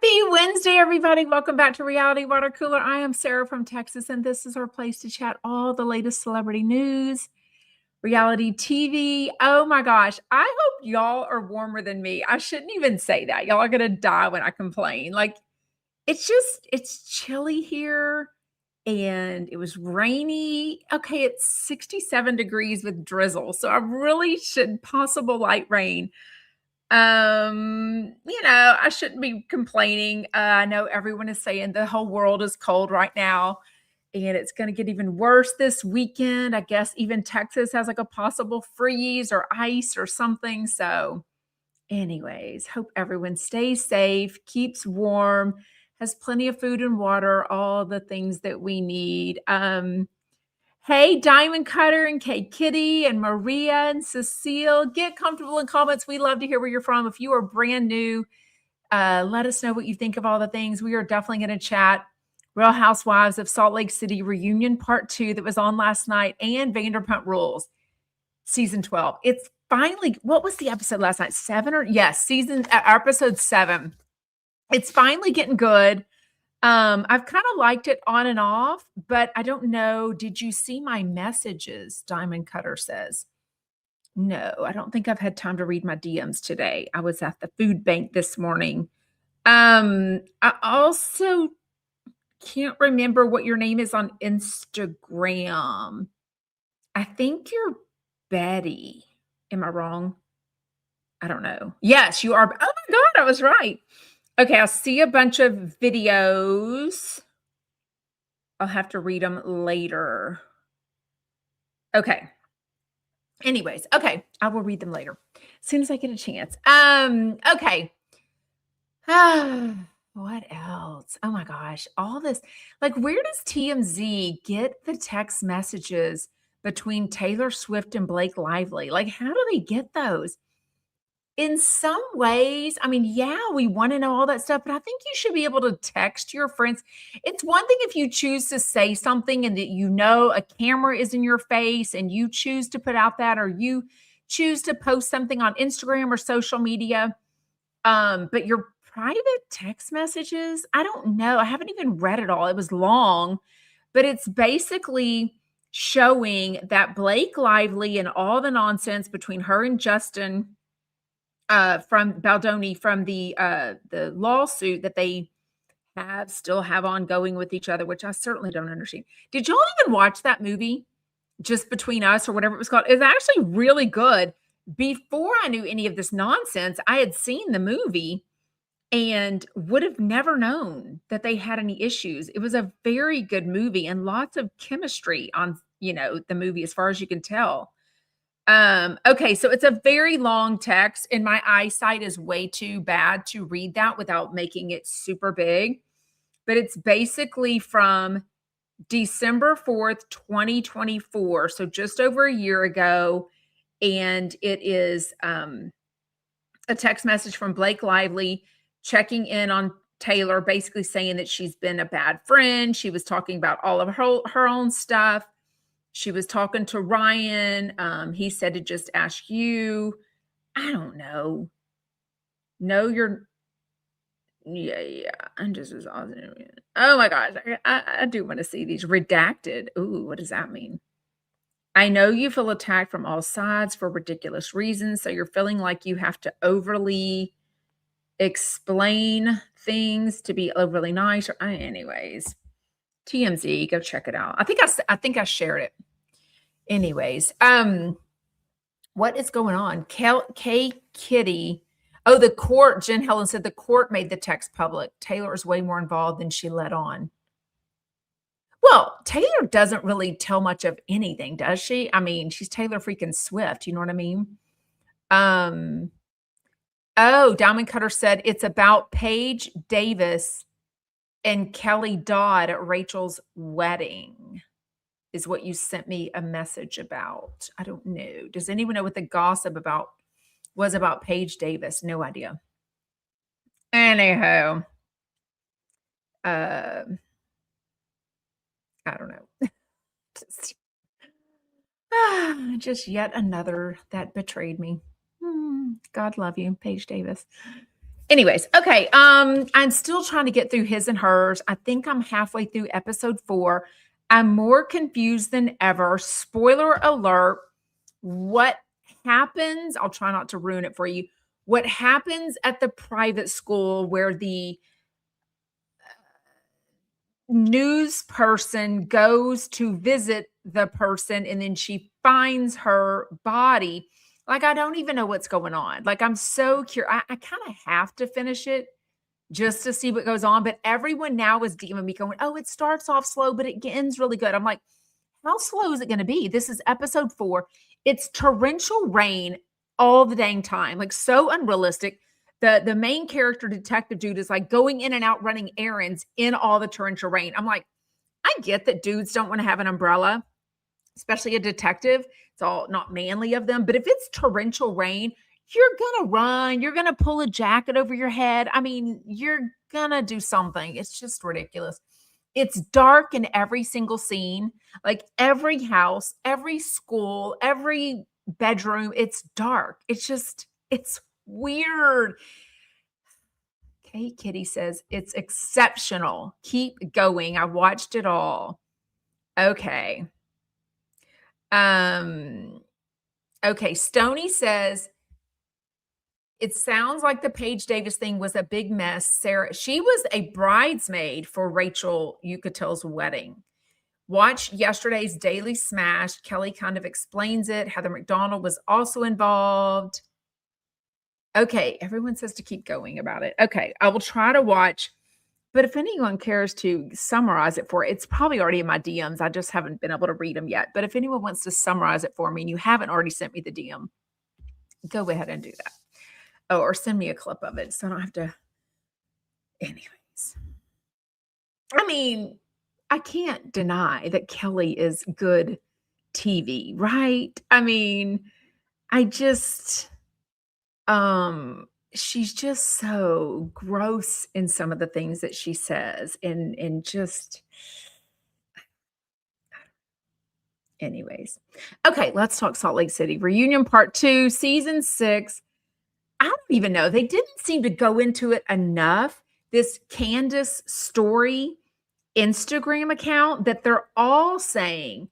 Happy Wednesday, everybody. Welcome back to Reality Water Cooler. I am Sarah from Texas, and this is our place to chat all the latest celebrity news, reality TV. Oh my gosh. I hope y'all are warmer than me. I shouldn't even say that. Y'all are going to die when I complain. It's chilly here and it was rainy. Okay, it's 67 degrees with drizzle. So I really should possible light rain. I shouldn't be complaining. I know everyone is saying the whole world is cold right now and it's going to get even worse this weekend. I guess even Texas has like a possible freeze or ice or something. So, anyways, hope everyone stays safe, keeps warm, has plenty of food and water, all the things that we need. Hey, Diamond Cutter and Kate Kitty and Maria and Cecile, get comfortable in comments. We love to hear where you're from. If you are brand new, let us know what you think of all the things. We are definitely going to chat Real Housewives of Salt Lake City reunion part 2 that was on last night and Vanderpump Rules season 12. It's finally, what was the episode last night? 7 or yes, episode 7. It's finally getting good. I've kind of liked it on and off, but I don't know. Did you see my messages? Diamond Cutter says. No, I don't think I've had time to read my DMs today. I was at the food bank this morning. I also can't remember what your name is on Instagram. I think you're Betty. Am I wrong? I don't know. Yes, you are. Oh my God, I was right. Okay, I'll see a bunch of videos. I'll have to read them later. Okay. Anyways, okay, I will read them later as soon as I get a chance. Okay. What else? Oh my gosh, all this. Like, where does TMZ get the text messages between Taylor Swift and Blake Lively? Like, how do they get those? In some ways, I mean, yeah, we want to know all that stuff, but I think you should be able to text your friends. It's one thing if you choose to say something and that you know a camera is in your face and you choose to put out that, or you choose to post something on Instagram or social media. But your private text messages, I don't know. I haven't even read it all. It was long, but it's basically showing that Blake Lively and all the nonsense between her and Justin from Baldoni from the lawsuit that they still have ongoing with each other, which I certainly don't understand. Did y'all even watch that movie, Just Between Us or whatever it was called? It's actually really good. Before I knew any of this nonsense, I had seen the movie and would have never known that they had any issues. It was a very good movie and lots of chemistry on, the movie as far as you can tell. Okay, so it's a very long text, and my eyesight is way too bad to read that without making it super big. But it's basically from December 4th, 2024, so just over a year ago. And it is a text message from Blake Lively checking in on Taylor, basically saying that she's been a bad friend. She was talking about all of her own stuff. She was talking to Ryan. He said to just ask you. I don't know. Yeah. I'm just as awesome. Oh my gosh. I do want to see these redacted. Ooh, what does that mean? I know you feel attacked from all sides for ridiculous reasons. So you're feeling like you have to overly explain things to be overly nice. Anyways, TMZ, go check it out. I think I shared it. Anyways, what is going on? K Kitty. Oh, the court, Jen Helen said the court made the text public. Taylor is way more involved than she let on. Well, Taylor doesn't really tell much of anything, does she? I mean, she's Taylor freaking Swift. You know what I mean? Oh, Diamond Cutter said it's about Paige Davis and Kelly Dodd at Rachel's wedding. Is what you sent me a message about. I don't know. Does anyone know what the gossip was about Paige Davis? No idea. Anyhow, I don't know. Just yet another that betrayed me. God love you, Paige Davis. Anyways, okay. I'm still trying to get through his and hers. I think I'm halfway through episode 4. I'm more confused than ever. Spoiler alert. What happens? I'll try not to ruin it for you. What happens at the private school where the news person goes to visit the person and then she finds her body. Like, I don't even know what's going on. Like, I'm so curious. I kind of have to finish it just to see what goes on. But everyone now is DMing me going, oh, it starts off slow, but it ends really good. I'm like, how slow is it going to be? This is episode 4. It's torrential rain all the dang time. Like, so unrealistic. The main character, detective dude, is like going in and out running errands in all the torrential rain. I'm like, I get that dudes don't want to have an umbrella, especially a detective. It's all not manly of them. But if it's torrential rain, you're going to run. You're going to pull a jacket over your head. I mean, you're going to do something. It's just ridiculous. It's dark in every single scene, like every house, every school, every bedroom. It's dark. It's weird. Okay, Kitty says it's exceptional. Keep going. I watched it all. Okay. Okay, Stony says it sounds like the Paige Davis thing was a big mess. Sarah, she was a bridesmaid for Rachel Uchitel's wedding. Watch yesterday's Daily Smash. Kelly kind of explains it. Heather McDonald was also involved. Okay, everyone says to keep going about it. Okay, I will try to watch. But if anyone cares to summarize it for it's probably already in my DMs. I just haven't been able to read them yet. But if anyone wants to summarize it for me and you haven't already sent me the DM, go ahead and do that. Oh, or send me a clip of it so I don't have to. Anyways. I mean, I can't deny that Kelly is good TV, right? I mean, I just she's just so gross in some of the things that she says and just anyways. Okay, let's talk Salt Lake City. Reunion Part 2, Season 6. I don't even know. They didn't seem to go into it enough. This Candace Story Instagram account that they're all saying,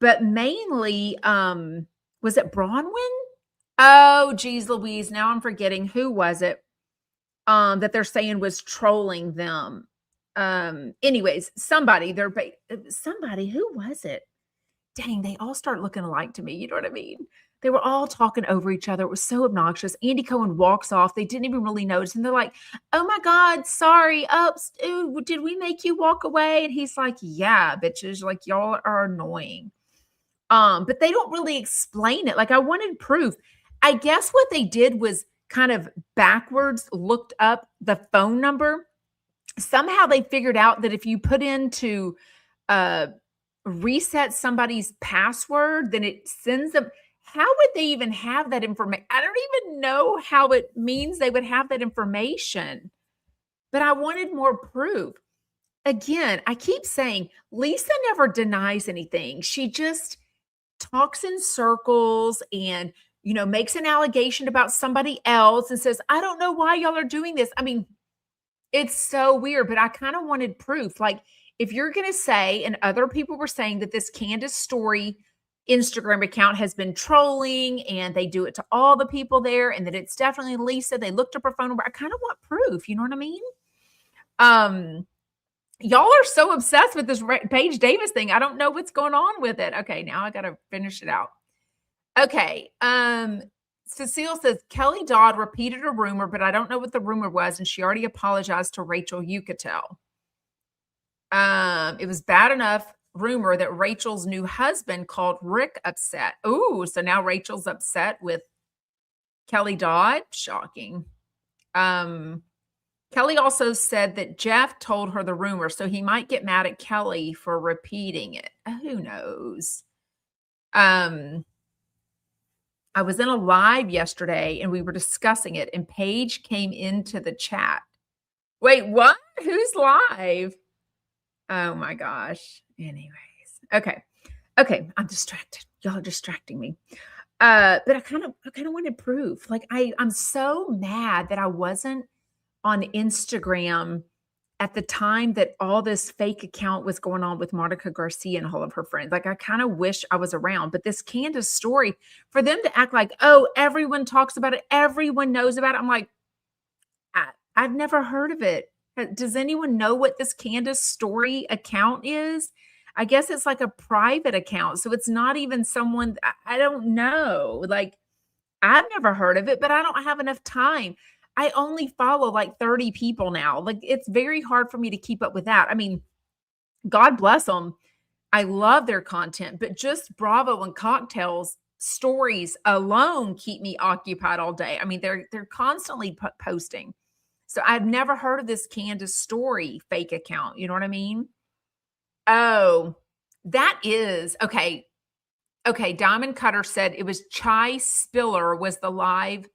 but mainly, was it Bronwyn? Oh, geez, Louise. Now I'm forgetting who was it that they're saying was trolling them. Anyways, somebody, who was it? Dang, they all start looking alike to me. You know what I mean? They were all talking over each other. It was so obnoxious. Andy Cohen walks off. They didn't even really notice. And they're like, oh my God, sorry. Ooh, did we make you walk away? And he's like, yeah, bitches. Like, y'all are annoying. But they don't really explain it. Like, I wanted proof. I guess what they did was kind of backwards looked up the phone number. Somehow they figured out that if you put into reset somebody's password, then it sends them. How would they even have that information? I don't even know how it means they would have that information, but I wanted more proof. Again, I keep saying Lisa never denies anything. She just talks in circles and, makes an allegation about somebody else and says, I don't know why y'all are doing this. I mean, it's so weird, but I kind of wanted proof. Like, if you're going to say, and other people were saying that this Candace Story Instagram account has been trolling and they do it to all the people there and that it's definitely Lisa, they looked up her phone number. I kind of want proof. You know what I mean? Y'all are so obsessed with this Paige Davis thing. I don't know what's going on with it. Okay, now I got to finish it out. Okay. Cecile says, Kelly Dodd repeated a rumor, but I don't know what the rumor was, and she already apologized to Rachel Uchitel. It was bad enough rumor that Rachel's new husband called Rick upset. Ooh, so now Rachel's upset with Kelly Dodd. Shocking. Kelly also said that Jeff told her the rumor, so he might get mad at Kelly for repeating it. Who knows? I was in a live yesterday and we were discussing it, and Paige came into the chat. Wait, what? Who's live? Oh my gosh. Anyways. Okay. I'm distracted. Y'all are distracting me. But I kind of wanted proof. Like, I'm so mad that I wasn't on Instagram at the time that all this fake account was going on with Monica Garcia and all of her friends. Like, I kind of wish I was around, but this Candace story, for them to act like, oh, everyone talks about it, everyone knows about it. I'm like, I've never heard of it. Does anyone know what this Candace story account is? I guess it's like a private account. So it's not even someone, I don't know. Like, I've never heard of it, but I don't have enough time. I only follow like 30 people now. Like, it's very hard for me to keep up with that. I mean, God bless them. I love their content, but just Bravo and Cocktails stories alone keep me occupied all day. I mean, they're constantly posting. So I've never heard of this Candace story fake account. You know what I mean? Oh, that is okay. Okay, Diamond Cutter said it was Chai Spiller was the live.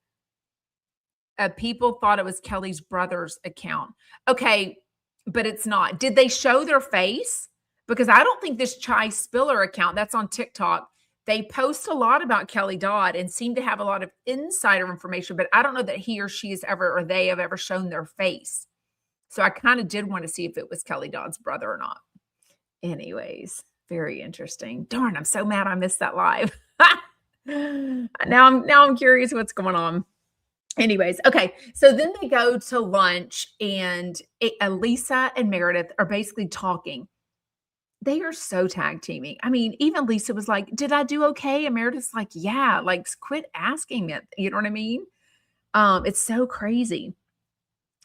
People thought it was Kelly's brother's account. Okay, but it's not. Did they show their face? Because I don't think this Chai Spiller account that's on TikTok, they post a lot about Kelly Dodd and seem to have a lot of insider information, but I don't know that he or she has ever, or they have ever shown their face. So I kind of did want to see if it was Kelly Dodd's brother or not. Anyways, very interesting. Darn, I'm so mad I missed that live. Now I'm curious what's going on. Anyways, okay. So then they go to lunch and Lisa and Meredith are basically talking. They are so tag teaming. I mean, even Lisa was like, did I do okay? And Meredith's like, yeah, like quit asking it. You know what I mean? It's so crazy.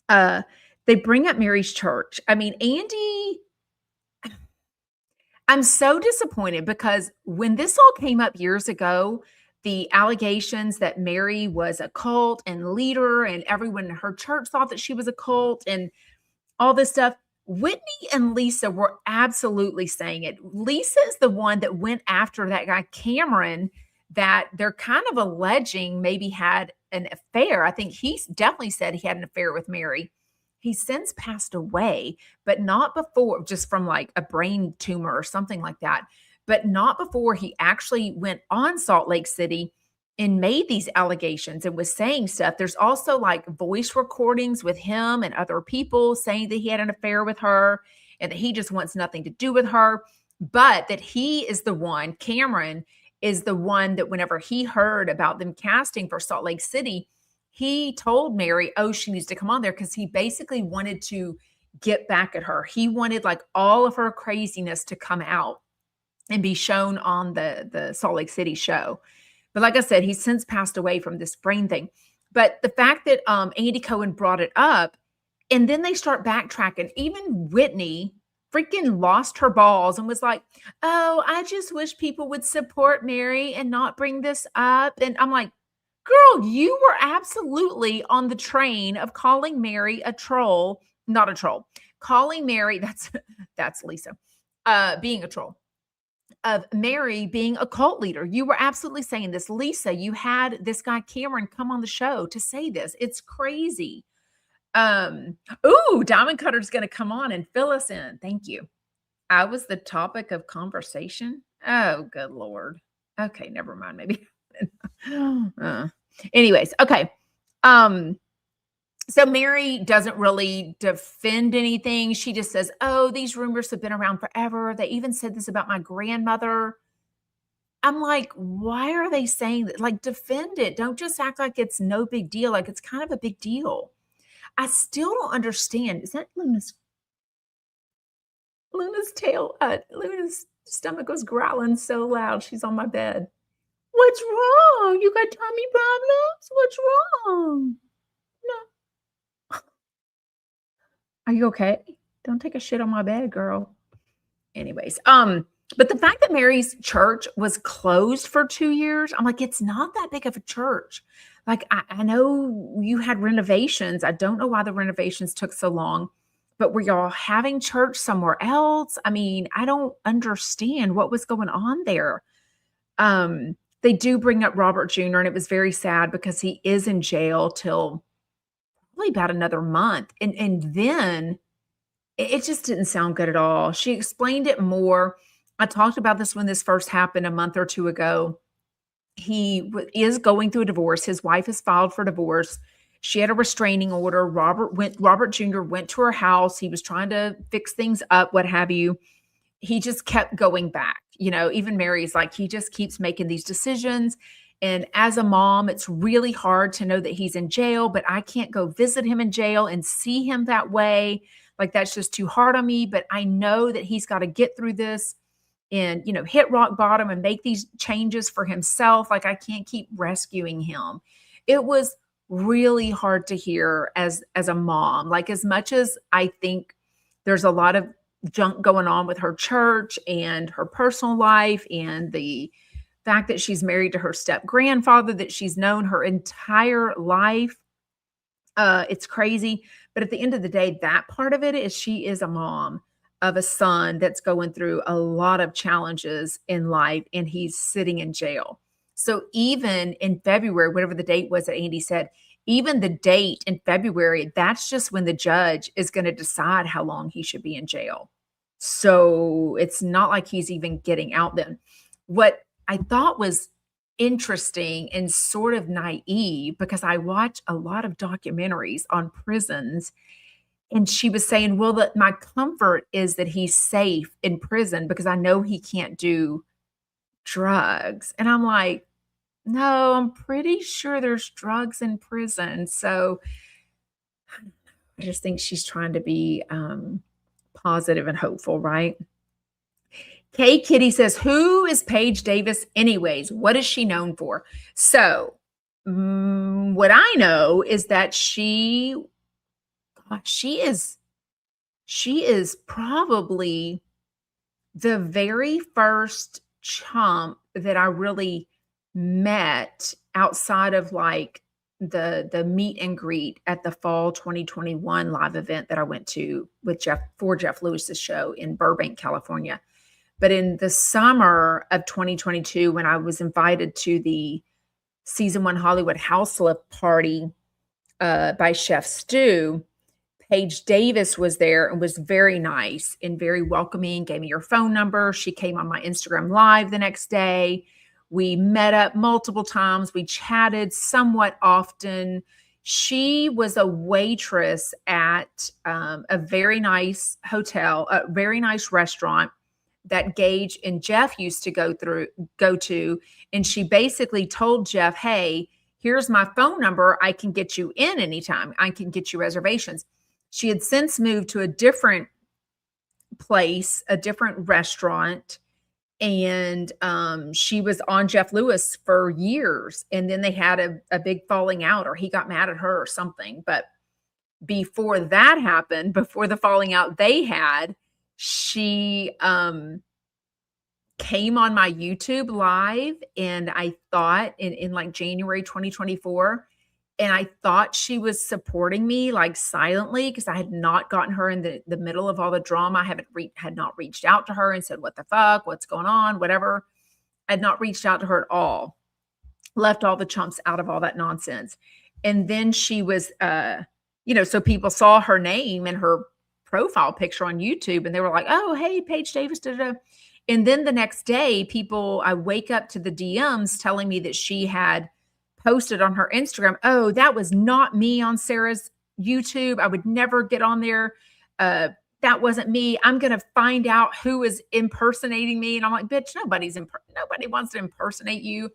They bring up Mary's church. I mean, Andy, I'm so disappointed because when this all came up years ago, the allegations that Mary was a cult and leader and everyone in her church thought that she was a cult and all this stuff, Whitney and Lisa were absolutely saying it. Lisa is the one that went after that guy, Cameron, that they're kind of alleging maybe had an affair. I think he definitely said he had an affair with Mary. He's since passed away, but not before, just from like a brain tumor or something like that, but not before he actually went on Salt Lake City and made these allegations and was saying stuff. There's also like voice recordings with him and other people saying that he had an affair with her and that he just wants nothing to do with her, but that he is the one, Cameron is the one that whenever he heard about them casting for Salt Lake City, he told Mary, oh, she needs to come on there because he basically wanted to get back at her. He wanted like all of her craziness to come out and be shown on the Salt Lake City show. But like I said, he's since passed away from this brain thing. But the fact that Andy Cohen brought it up, and then they start backtracking. Even Whitney freaking lost her balls and was like, oh, I just wish people would support Mary and not bring this up. And I'm like, girl, you were absolutely on the train of calling Mary a troll, not a troll, calling Mary, that's Lisa, being a troll. Of Mary being a cult leader. You were absolutely saying this. Lisa, you had this guy Cameron come on the show to say this. It's crazy. Diamond Cutter's going to come on and fill us in. Thank you. I was the topic of conversation. Oh, good Lord. Okay, never mind. Maybe. Anyways, okay. So Mary doesn't really defend anything. She just says, oh, these rumors have been around forever. They even said this about my grandmother. I'm like, why are they saying that? Like, defend it. Don't just act like it's no big deal. Like, it's kind of a big deal. I still don't understand. Is that Luna's tail? Luna's stomach was growling so loud. She's on my bed. What's wrong? You got tummy problems? What's wrong? No. Are you okay? Don't take a shit on my bed, girl. Anyways, but the fact that Mary's church was closed for 2 years, I'm like, it's not that big of a church. Like, I know you had renovations. I don't know why the renovations took so long, but were y'all having church somewhere else? I mean, I don't understand what was going on there. They do bring up Robert Jr., and it was very sad because he is in jail till probably about another month. And then it just didn't sound good at all. She explained it more. I talked about this when this first happened a month or two ago. He is going through a divorce. His wife has filed for divorce. She had a restraining order. Robert Jr. went to her house. He was trying to fix things up, what have you. He just kept going back. Even Mary's like, he just keeps making these decisions. And as a mom, it's really hard to know that he's in jail, but I can't go visit him in jail and see him that way. Like, that's just too hard on me. But I know that he's got to get through this and, hit rock bottom and make these changes for himself. Like, I can't keep rescuing him. It was really hard to hear as a mom. Like, as much as I think there's a lot of junk going on with her church and her personal life and the fact that she's married to her step grandfather that she's known her entire life, it's crazy. But at the end of the day, that part of it is she is a mom of a son that's going through a lot of challenges in life, and he's sitting in jail. So even in February, whatever the date was that Andy said, even the date in February, that's just when the judge is going to decide how long he should be in jail. So it's not like he's even getting out then. What I thought was interesting and sort of naive, because I watch a lot of documentaries on prisons, and she was saying, well, my comfort is that he's safe in prison because I know he can't do drugs. And I'm like, no, I'm pretty sure there's drugs in prison. So I just think she's trying to be positive and hopeful, right? Kay Kitty says, who is Paige Davis anyways? What is she known for? So what I know is that she is probably the very first chump that I really met outside of like the meet and greet at the fall 2021 live event that I went to with Jeff Lewis's show in Burbank, California. But in the summer of 2022, when I was invited to the season 1 Hollywood house lift party by Chef Stu, Paige Davis was there and was very nice and very welcoming, gave me her phone number. She came on my Instagram Live the next day. We met up multiple times. We chatted somewhat often. She was a waitress at a very nice hotel, a very nice restaurant that Gage and Jeff used to go to. And she basically told Jeff, hey, here's my phone number. I can get you in anytime. I can get you reservations. She had since moved to a different place, a different restaurant. And she was on Jeff Lewis for years. And then they had a big falling out, or he got mad at her or something. But before that happened, before the falling out they had, she came on my YouTube Live, and I thought in like January 2024, and I thought she was supporting me like silently, because I had not gotten her in the middle of all the drama. I had not reached out to her and said, what the fuck, what's going on, whatever. I had not reached out to her at all, left all the chumps out of all that nonsense. And then she was, so people saw her name and her profile picture on YouTube, and they were like, oh, hey, Paige Davis, da-da-da. And then the next day, I wake up to the DMs telling me that she had posted on her Instagram, oh, that was not me on Sarah's YouTube. I would never get on there. That wasn't me. I'm going to find out who is impersonating me. And I'm like, bitch, nobody wants to impersonate you.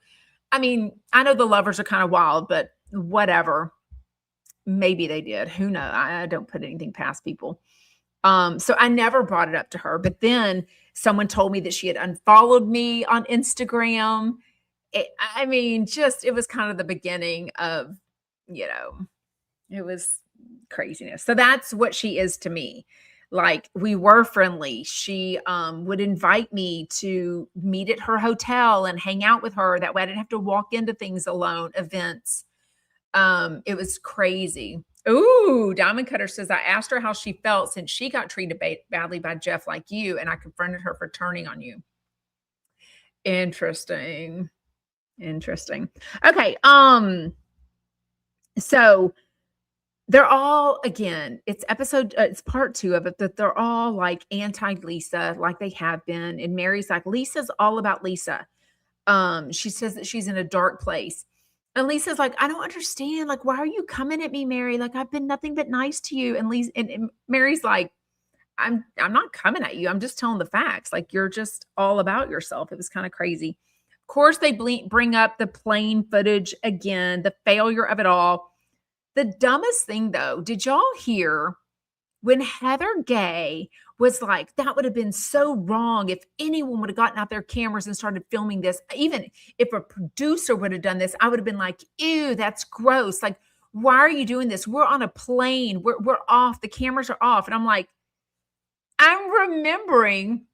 I mean, I know the lovers are kind of wild, but whatever. Maybe they did. Who knows? I don't put anything past people. So I never brought it up to her. But then someone told me that she had unfollowed me on Instagram. It was kind of the beginning of, it was craziness. So that's what she is to me. Like, we were friendly. She would invite me to meet at her hotel and hang out with her. That way I didn't have to walk into things alone, events. It was crazy. Ooh, Diamond Cutter says, I asked her how she felt since she got treated badly by Jeff like you, and I confronted her for turning on you. Interesting. Okay. So they're all, again, it's part 2 of it, that they're all like anti-Lisa, like they have been. And Mary's like, Lisa's all about Lisa. She says that she's in a dark place. And Lisa's like, "I don't understand. Like, why are you coming at me, Mary? Like, I've been nothing but nice to you." And Lisa and Mary's like, I'm not coming at you. I'm just telling the facts. Like, you're just all about yourself." It was kind of crazy. Of course, they bring up the plane footage again, the failure of it all. The dumbest thing, though, did y'all hear when Heather Gay was like, "That would have been so wrong if anyone would have gotten out their cameras and started filming this. Even if a producer would have done this, I would have been like, ew, that's gross. Like, why are you doing this? We're on a plane. We're off. The cameras are off." And I'm like, I'm remembering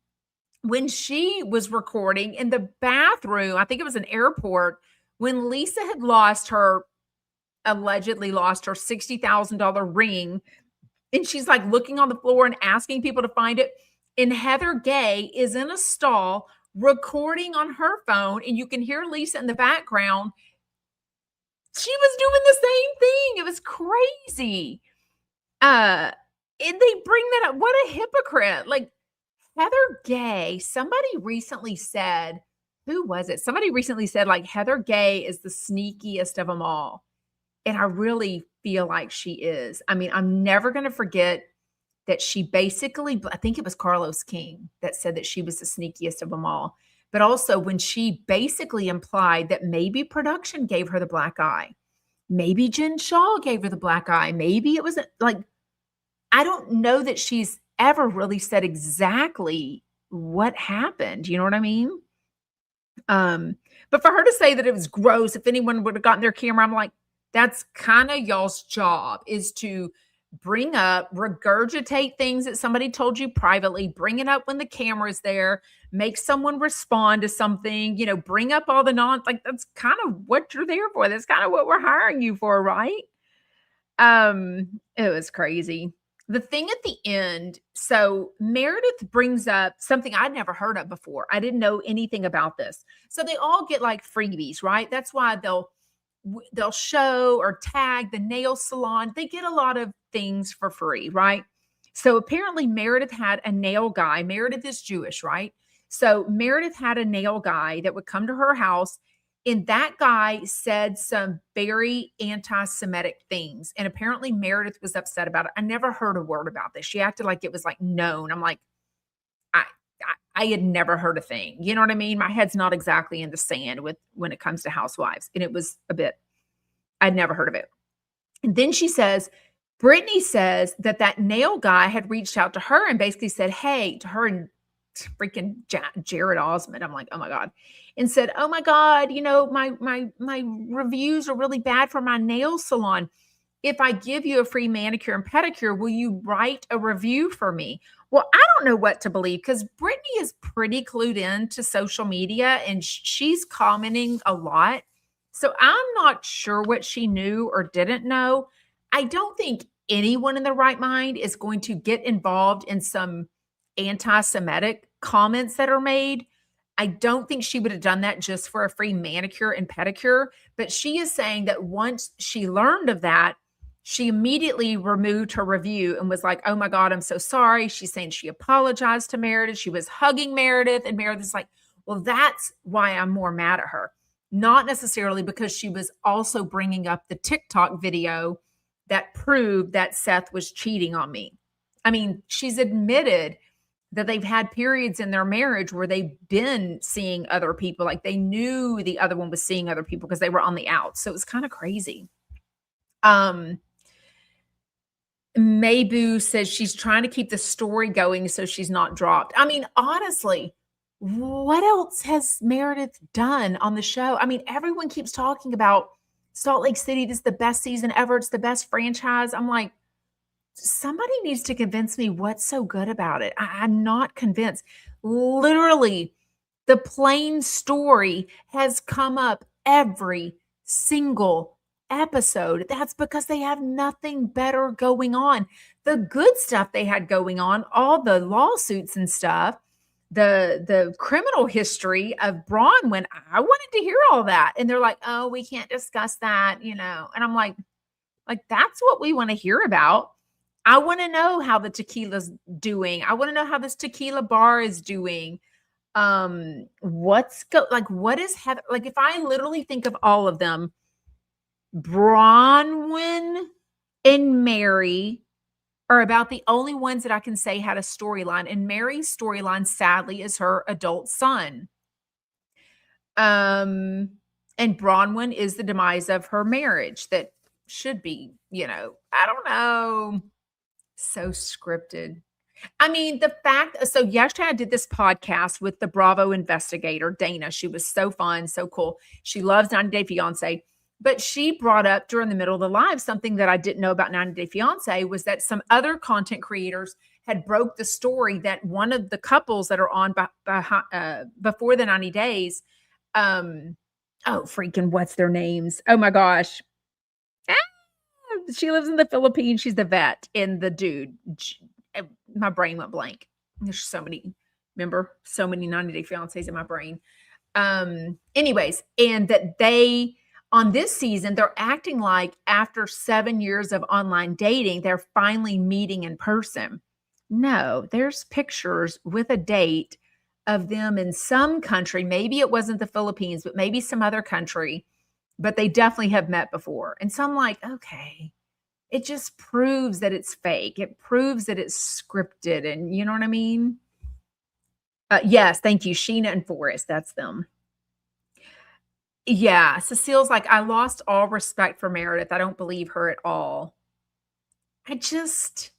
when she was recording in the bathroom, I think it was an airport, when Lisa had allegedly lost her $60,000 ring. And she's like looking on the floor and asking people to find it. And Heather Gay is in a stall recording on her phone. And you can hear Lisa in the background. She was doing the same thing. It was crazy. And they bring that up. What a hypocrite. Like, Heather Gay, somebody recently said, who was it? Somebody recently said, like, Heather Gay is the sneakiest of them all. And I really feel like she is. I mean, I'm never going to forget that she basically, I think it was Carlos King that said that she was the sneakiest of them all. But also when she basically implied that maybe production gave her the black eye. Maybe Jen Shaw gave her the black eye. Maybe it was like, I don't know that she's ever really said exactly what happened. You know what I mean? But for her to say that it was gross, if anyone would have gotten their camera, I'm like, that's kind of y'all's job, is to bring up, regurgitate things that somebody told you privately, bring it up when the camera's there, make someone respond to something, bring up all the like, that's kind of what you're there for. That's kind of what we're hiring you for, right? It was crazy. The thing at the end, so Meredith brings up something I'd never heard of before. I didn't know anything about this. So they all get like freebies, right? That's why they'll show or tag the nail salon. They get a lot of things for free, right? So apparently Meredith had a nail guy. Meredith is Jewish, right? So Meredith had a nail guy that would come to her house, and that guy said some very anti-Semitic things. And apparently Meredith was upset about it. I never heard a word about this. She acted like it was like known. I'm like, I had never heard a thing. You know what I mean? My head's not exactly in the sand when it comes to housewives. And it was I'd never heard of it. And then she says, Brittany says that nail guy had reached out to her and basically said, hey, to her and freaking Jared Osmond. I'm like, oh my God. And said, oh my God, my reviews are really bad for my nail salon. If I give you a free manicure and pedicure, will you write a review for me? Well, I don't know what to believe, because Brittany is pretty clued in to social media and she's commenting a lot. So I'm not sure what she knew or didn't know. I don't think anyone in their right mind is going to get involved in some anti-Semitic comments that are made. I don't think she would have done that just for a free manicure and pedicure. But she is saying that once she learned of that, she immediately removed her review and was like, oh my God, I'm so sorry. She's saying she apologized to Meredith. She was hugging Meredith, and Meredith's like, well, that's why I'm more mad at her. Not necessarily because she was also bringing up the TikTok video that proved that Seth was cheating on me. I mean, she's admitted that they've had periods in their marriage where they've been seeing other people. Like, they knew the other one was seeing other people because they were on the outs. So it was kind of crazy. Mayboo says she's trying to keep the story going so she's not dropped. I mean, honestly, what else has Meredith done on the show? I mean, everyone keeps talking about Salt Lake City. This is the best season ever. It's the best franchise. I'm like, somebody needs to convince me what's so good about it. I'm not convinced. Literally, the plain story has come up every single episode. That's because they have nothing better going on. The good stuff they had going on, all the lawsuits and stuff, the criminal history of Bronwyn, I wanted to hear all that. And they're like, oh, we can't discuss that, And I'm like, that's what we want to hear about. I want to know how the tequila's doing. I want to know how this tequila bar is doing. What is Heather? Like, if I literally think of all of them, Bronwyn and Mary are about the only ones that I can say had a storyline, and Mary's storyline, sadly, is her adult son. Um, and Bronwyn is the demise of her marriage that should be, I don't know, so scripted. I mean, the fact so yesterday I did this podcast with the Bravo investigator, Dana. She was so fun, so cool. She loves 90 Day Fiance. But she brought up during the middle of the live something that I didn't know about 90 Day Fiance was that some other content creators had broke the story that one of the couples that are on before the 90 days, oh freaking what's their names? Oh my gosh. Ah, she lives in the Philippines. She's the vet and the dude. My brain went blank. There's so many, remember, so many 90 Day Fiancés in my brain. Anyways, and that they, on this season, they're acting like after 7 years of online dating, they're finally meeting in person. No, there's pictures with a date of them in some country. Maybe it wasn't the Philippines, but maybe some other country, but they definitely have met before. And so I'm like, okay, it just proves that it's fake. It proves that it's scripted. And you know what I mean? Yes, thank you. Sheena and Forrest. That's them. Yeah. Cecile's like, I lost all respect for Meredith. I don't believe her at all. I just,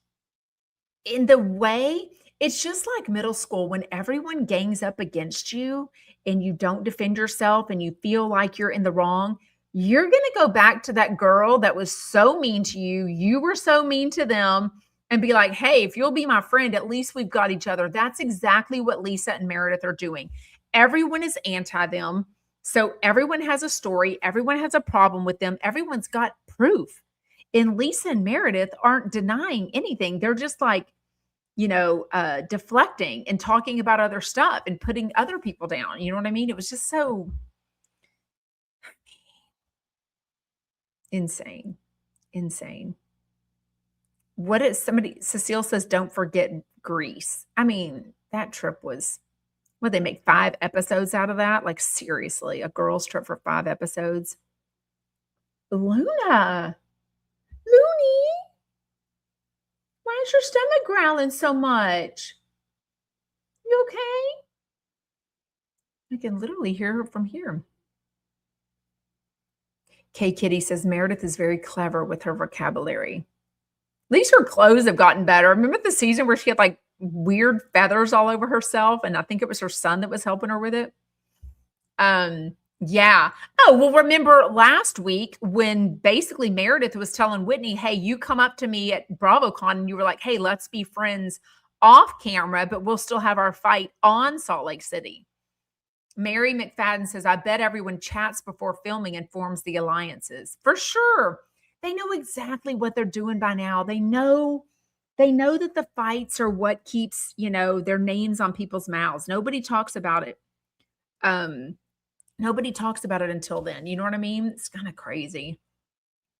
in the way, it's just like middle school when everyone gangs up against you and you don't defend yourself and you feel like you're in the wrong. You're going to go back to that girl that was so mean to you. You were so mean to them and be like, hey, if you'll be my friend, at least we've got each other. That's exactly what Lisa and Meredith are doing. Everyone is anti them. So everyone has a story. Everyone has a problem with them. Everyone's got proof. And Lisa and Meredith aren't denying anything. They're just like, deflecting and talking about other stuff and putting other people down. You know what I mean? It was just so insane. Insane. What is Cecile says, don't forget Greece. I mean, that trip was, what, they make 5 episodes out of that? Like, seriously, a girl's trip for 5 episodes? Luna. Looney. Why is your stomach growling so much? You okay? I can literally hear her from here. Kay Kitty says Meredith is very clever with her vocabulary. At least her clothes have gotten better. Remember the season where she had like weird feathers all over herself? And I think it was her son that was helping her with it. Yeah. Oh, well, remember last week when basically Meredith was telling Whitney, hey, you come up to me at BravoCon and you were like, hey, let's be friends off camera, but we'll still have our fight on Salt Lake City. Mary McFadden says, I bet everyone chats before filming and forms the alliances. For sure. They know exactly what they're doing by now. They know that the fights are what keeps, their names on people's mouths. Nobody talks about it. Nobody talks about it until then. You know what I mean? It's kind of crazy.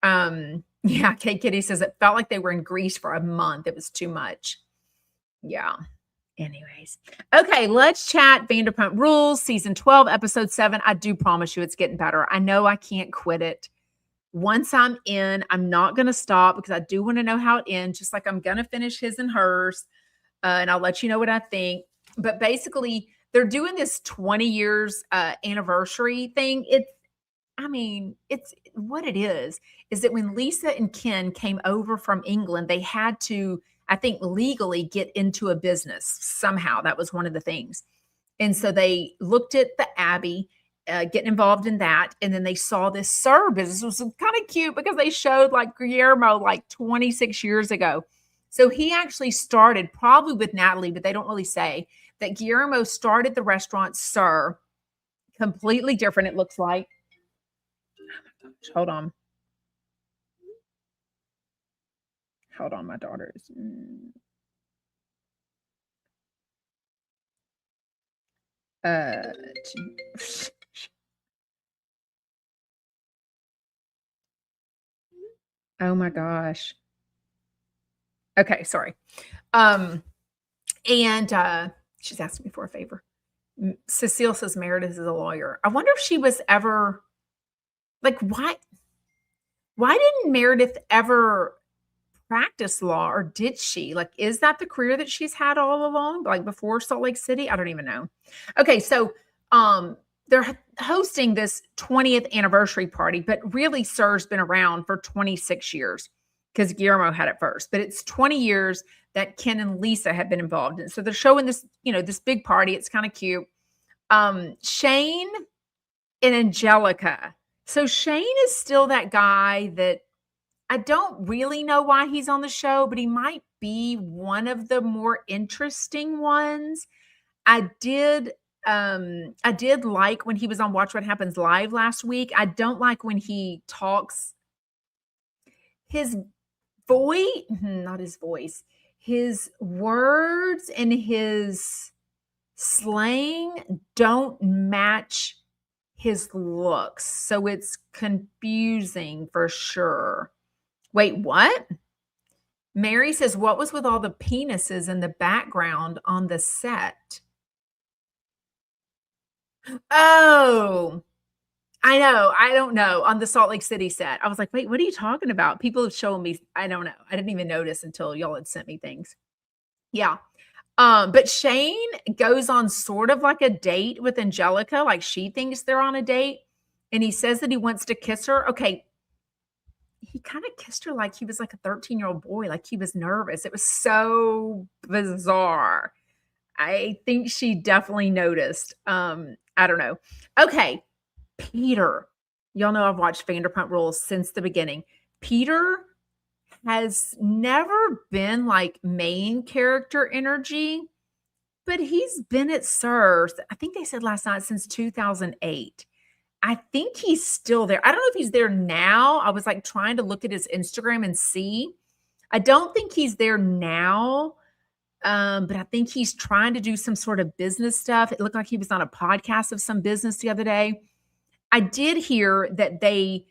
Yeah, Kate Kitty says it felt like they were in Greece for a month. It was too much. Yeah. Anyways. Okay, let's chat Vanderpump Rules, season 12, episode 7. I do promise you it's getting better. I know I can't quit it. Once I'm in, I'm not going to stop because I do want to know how it ends, just like I'm going to finish his and hers. And I'll let you know what I think. But basically, they're doing this 20 years anniversary thing. It's what it is that when Lisa and Ken came over from England, they had to, I think, legally get into a business somehow. That was one of the things. And so they looked at the Abbey, getting involved in that. And then they saw this SUR business. It was kind of cute because they showed like Guillermo like 26 years ago. So he actually started probably with Natalie, but they don't really say that Guillermo started the restaurant SUR. Completely different, it looks like. Hold on. Hold on, my daughters. Oh my gosh. Okay, sorry. And she's asking me for a favor. Cecile says Meredith is a lawyer. I wonder if she was ever like, why? Why didn't Meredith ever practice law, or did she? Like, is that the career that she's had all along, like before Salt Lake City? I don't even know. Okay, so they're hosting this 20th anniversary party, but really SUR's been around for 26 years because Guillermo had it first. But it's 20 years that Ken and Lisa have been involved in. So they're showing this, this big party. It's kind of cute. Shane and Angelica. So Shane is still that guy that I don't really know why he's on the show, but he might be one of the more interesting ones. I did like when he was on Watch What Happens Live last week. I don't like when he talks. His voice, not his voice, his words and his slang don't match his looks. So it's confusing for sure. Wait, what? Mary says, what was with all the penises in the background on the set? Oh, I know. I don't know. On the Salt Lake City set. I was like, wait, what are you talking about? People have shown me. I don't know. I didn't even notice until y'all had sent me things. Yeah. But Shane goes on sort of like a date with Angelica. Like she thinks they're on a date. And he says that he wants to kiss her. Okay. He kind of kissed her like he was like a 13-year-old boy. Like he was nervous. It was so bizarre. I think she definitely noticed. I don't know. Okay. Peter. Y'all know I've watched Vanderpump Rules since the beginning. Peter has never been like main character energy, but he's been at SUR, I think they said last night, since 2008. I think he's still there. I don't know if he's there now. I was like trying to look at his Instagram and see. I don't think he's there now. But I think he's trying to do some sort of business stuff. It looked like he was on a podcast of some business the other day. I did hear that they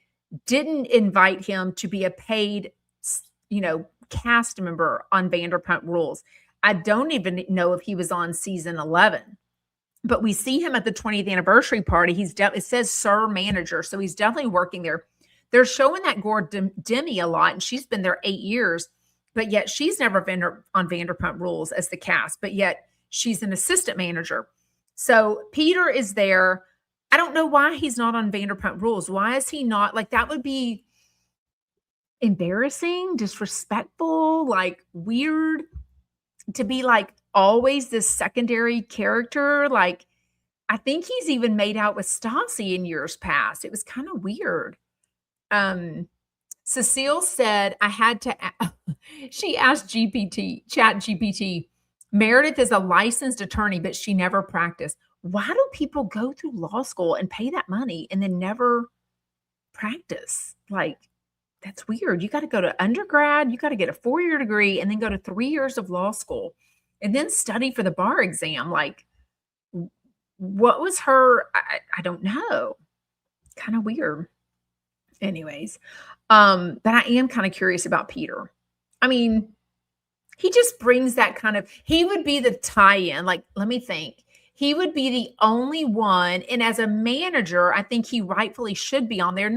didn't invite him to be a paid, cast member on Vanderpump Rules. I don't even know if he was on season 11, but we see him at the 20th anniversary party. It says SUR manager, so he's definitely working there. They're showing that Gore Demi a lot, and she's been there 8 years, but yet she's never been on Vanderpump Rules as the cast, but yet she's an assistant manager. So Peter is there. I don't know why he's not on Vanderpump Rules. Why is he not? Like, that would be embarrassing, disrespectful, like weird to be like always this secondary character. Like, I think he's even made out with Stassi in years past. It was kind of weird. Cecile said, I had to, she asked Chat GPT, Meredith is a licensed attorney, but she never practiced. Why do people go through law school and pay that money and then never practice? Like, that's weird. You got to go to undergrad, you got to get a 4-year degree, and then go to 3 years of law school and then study for the bar exam. Like, what was her? I don't know. Kind of weird. Anyways, but I am kind of curious about Peter. I mean, he just brings that kind of, he would be the tie-in. Like, let me think. He would be the only one. And as a manager, I think he rightfully should be on there.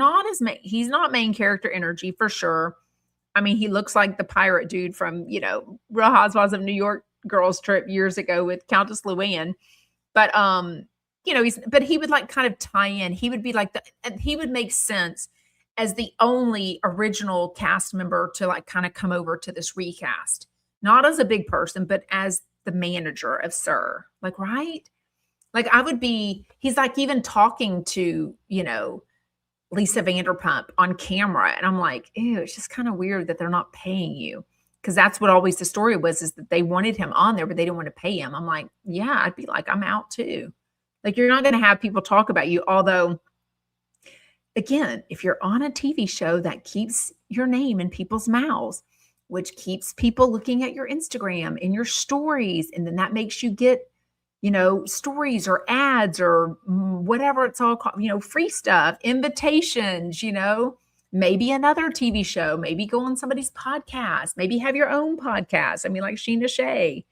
He's not main character energy for sure. I mean, he looks like the pirate dude from, Real Housewives of New York girls trip years ago with Countess Luann. But, but he would like kind of tie in. He would be like he would make sense as the only original cast member to like kind of come over to this recast, not as a big person, but as the manager of SUR. Like, right? Like, he's like even talking to, Lisa Vanderpump on camera. And I'm like, ew, it's just kind of weird that they're not paying you. Because that's what always the story was, is that they wanted him on there, but they didn't want to pay him. I'm like, yeah, I'd be like, I'm out too. Like, you're not going to have people talk about you. Although, again, if you're on a TV show, that keeps your name in people's mouths, which keeps people looking at your Instagram and your stories. And then that makes you get, stories or ads or whatever it's all called, free stuff, invitations, maybe another TV show, maybe go on somebody's podcast, maybe have your own podcast. I mean, like Sheena Shea,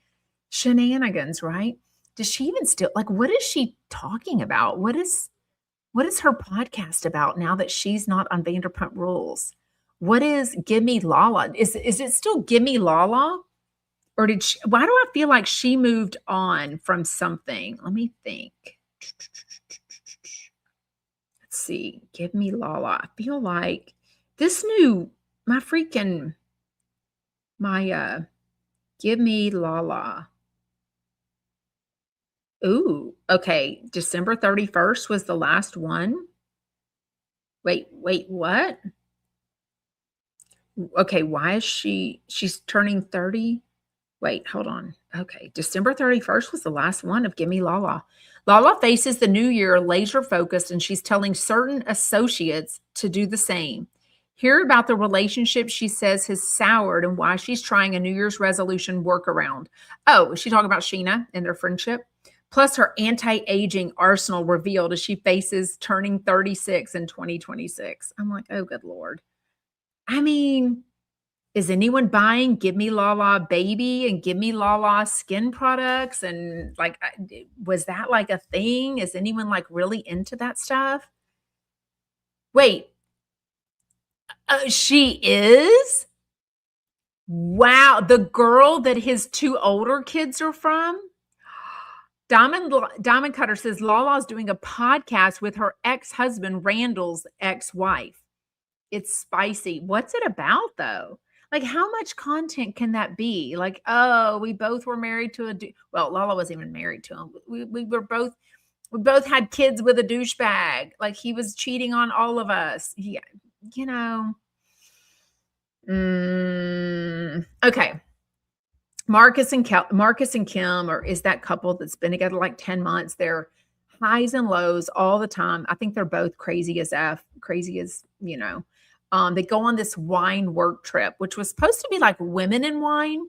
shenanigans, right? Does she even still, like, what is she talking about? What is her podcast about now that she's not on Vanderpump Rules? What is Gimme Lala? Is it still Gimme Lala? Or did she why do I feel like she moved on from something? Let me think. Let's see. Give me Lala. I feel like this new my freaking my give me Lala. Ooh, okay. December 31st was the last one. Wait, what? Okay, why is she's turning 30? Wait, hold on. Okay, December 31st was the last one of Gimme Lala. Lala faces the new year laser focused, and she's telling certain associates to do the same. Hear about the relationship she says has soured and why she's trying a New Year's resolution workaround. Oh, is she talking about Sheena and their friendship? Plus, her anti aging arsenal revealed as she faces turning 36 in 2026. I'm like, oh, good Lord. I mean, is anyone buying Give Me Lala baby and Give Me Lala skin products? And like, was that like a thing? Is anyone like really into that stuff? Wait, she is? Wow, the girl that his two older kids are from? Diamond Cutter says Lala's doing a podcast with her ex-husband, Randall's ex-wife. It's spicy. What's it about though? Like, how much content can that be? Like, oh, we both were married to a well, Lala wasn't even married to him. We both had kids with a douchebag. Like he was cheating on all of us. Yeah, you know. Okay. Marcus and Kim, or is that couple that's been together like 10 months. They're highs and lows all the time. I think they're both crazy as F, crazy as, you know. They go on this wine work trip, which was supposed to be like women in wine.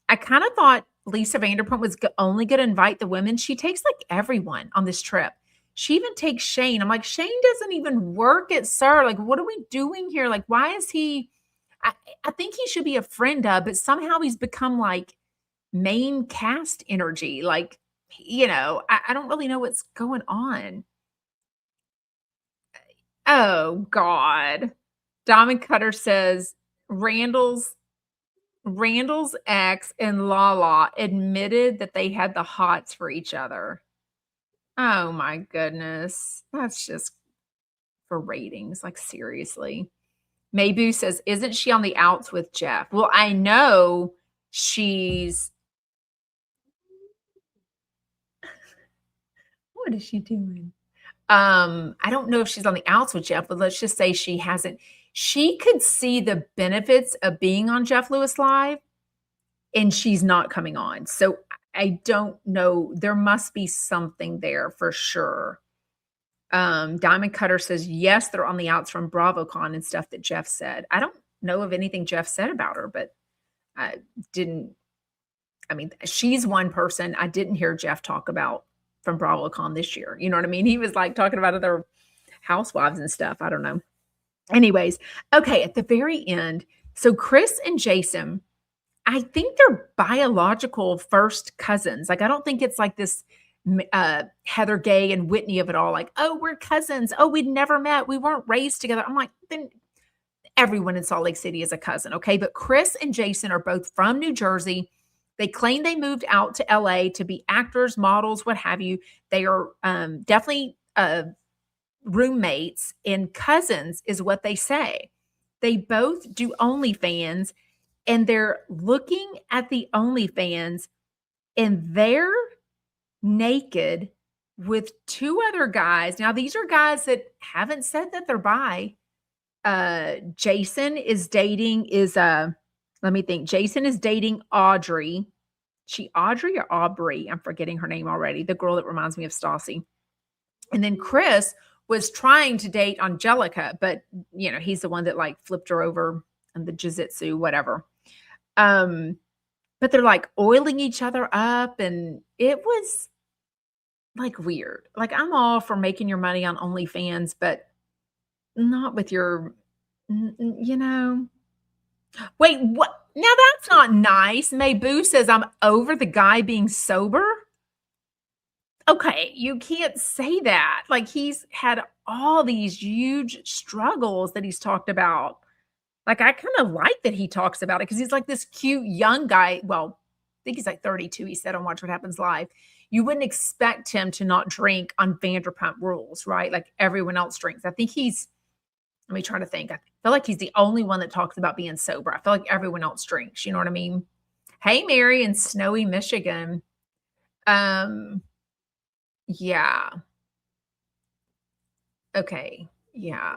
I kind of thought Lisa Vanderpump was only going to invite the women. She takes like everyone on this trip. She even takes Shane. I'm like, Shane doesn't even work at SUR. Like, what are we doing here? Like, why is he? I think he should be a friend of, but somehow he's become like main cast energy. Like, you know, I don't really know what's going on. Oh God. Diamond Cutter says Randall's ex and Lala admitted that they had the hots for each other. Oh my goodness. That's just for ratings. Like seriously. Mabu says, isn't she on the outs with Jeff? Well, I know she's what is she doing? I don't know if she's on the outs with Jeff, but let's just say she hasn't. She could see the benefits of being on Jeff Lewis Live, and she's not coming on. So I don't know. There must be something there for sure. Diamond Cutter says, yes, they're on the outs from BravoCon and stuff that Jeff said. I don't know of anything Jeff said about her, but I didn't. I mean, she's one person I didn't hear Jeff talk about from BravoCon this year. You know what I mean? He was like talking about other housewives and stuff. I don't know. Anyways, okay, at the very end, so Chris and Jason, I think they're biological first cousins. Like, I don't think it's like this Heather Gay and Whitney of it all. Like, oh, we're cousins. Oh, we'd never met. We weren't raised together. I'm like, then everyone in Salt Lake City is a cousin, okay? But Chris and Jason are both from New Jersey. They claim they moved out to LA to be actors, models, what have you. They are definitely roommates and cousins is what they say. They both do OnlyFans, and they're looking at the OnlyFans, and they're naked with two other guys. Now, these are guys that haven't said that they're bi. Jason is dating let me think. Jason is dating Audrey. She Audrey or Aubrey? I'm forgetting her name already. The girl that reminds me of Stassi. And then Chris was trying to date Angelica, but you know, he's the one that like flipped her over in the jiu-jitsu, whatever. But they're like oiling each other up, and it was like weird. Like, I'm all for making your money on OnlyFans, but not with your, you know. Wait, what? Now that's not nice. Mabu says I'm over the guy being sober. Okay, you can't say that. Like, he's had all these huge struggles that he's talked about. Like, I kind of like that he talks about it because he's like this cute young guy. Well, I think he's like 32. He said on Watch What Happens Live. You wouldn't expect him to not drink on Vanderpump Rules, right? Like everyone else drinks. I think he's, let me try to think. I feel like he's the only one that talks about being sober. I feel like everyone else drinks. You know what I mean? Hey, Mary in snowy Michigan. Yeah. Okay. Yeah.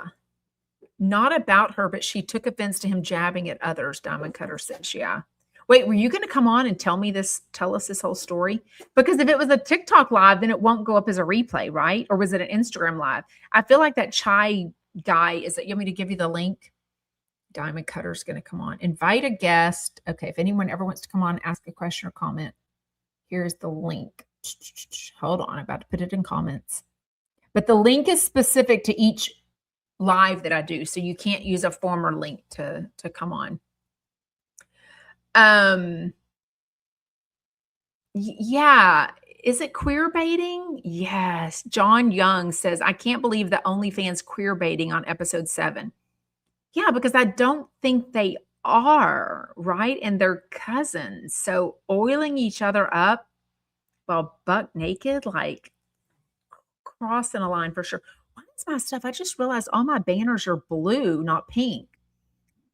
Not about her, but she took offense to him jabbing at others, Diamond Cutter says. Yeah. Wait, were you going to come on and tell us this whole story? Because if it was a TikTok live, then it won't go up as a replay, right? Or was it an Instagram live? I feel like that chai guy, is it, you want me to give you the link? Diamond Cutter's going to come on. Invite a guest. Okay, if anyone ever wants to come on, ask a question or comment, here's the link. Hold on, I'm about to put it in comments. But the link is specific to each live that I do, so you can't use a former link to come on. Yeah, is it queer baiting? Yes. John Young says, I can't believe the OnlyFans queer baiting on episode 7. Yeah, because I don't think they are, right? And they're cousins. So oiling each other up while buck naked, like crossing a line for sure. What is my stuff? I just realized all my banners are blue, not pink.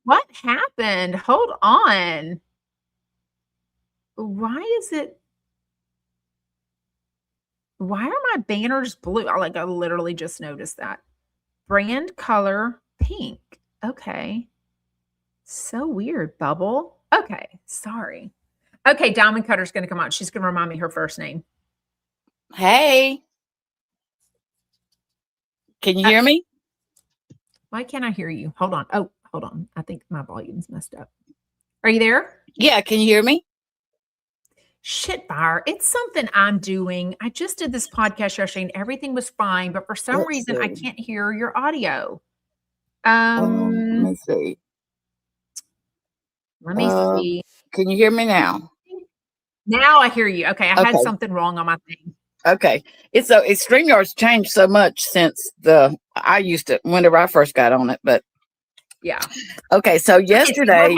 What happened? Hold on. Why are my banners blue? I literally just noticed that. Brand color pink. Okay. So weird, Bubble. Okay, sorry. Okay, Diamond Cutter's going to come on. She's going to remind me her first name. Hey. Can you hear me? Why can't I hear you? Hold on. Oh, hold on. I think my volume's messed up. Are you there? Yeah, can you hear me? Shit, Fire. It's something I'm doing. I just did this podcast yesterday and everything was fine, but for some reason I can't hear your audio. Let me see. Let me see. Can you hear me now? Now I hear you. Okay, I had something wrong on my thing. Okay. StreamYard's changed so much since I used to, whenever I first got on it, but yeah. Okay, so yesterday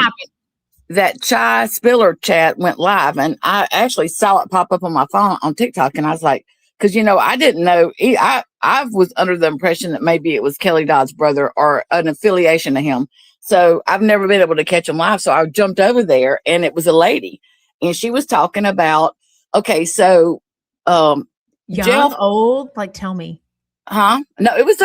that chai spiller chat went live and I actually saw it pop up on my phone on TikTok and I was like, because I didn't know, I was under the impression that maybe it was Kelly Dodd's brother or an affiliation to him. So I've never been able to catch him live. So I jumped over there and it was a lady and she was talking about, okay, so young, Jeff, old, like tell me. Huh? No, it was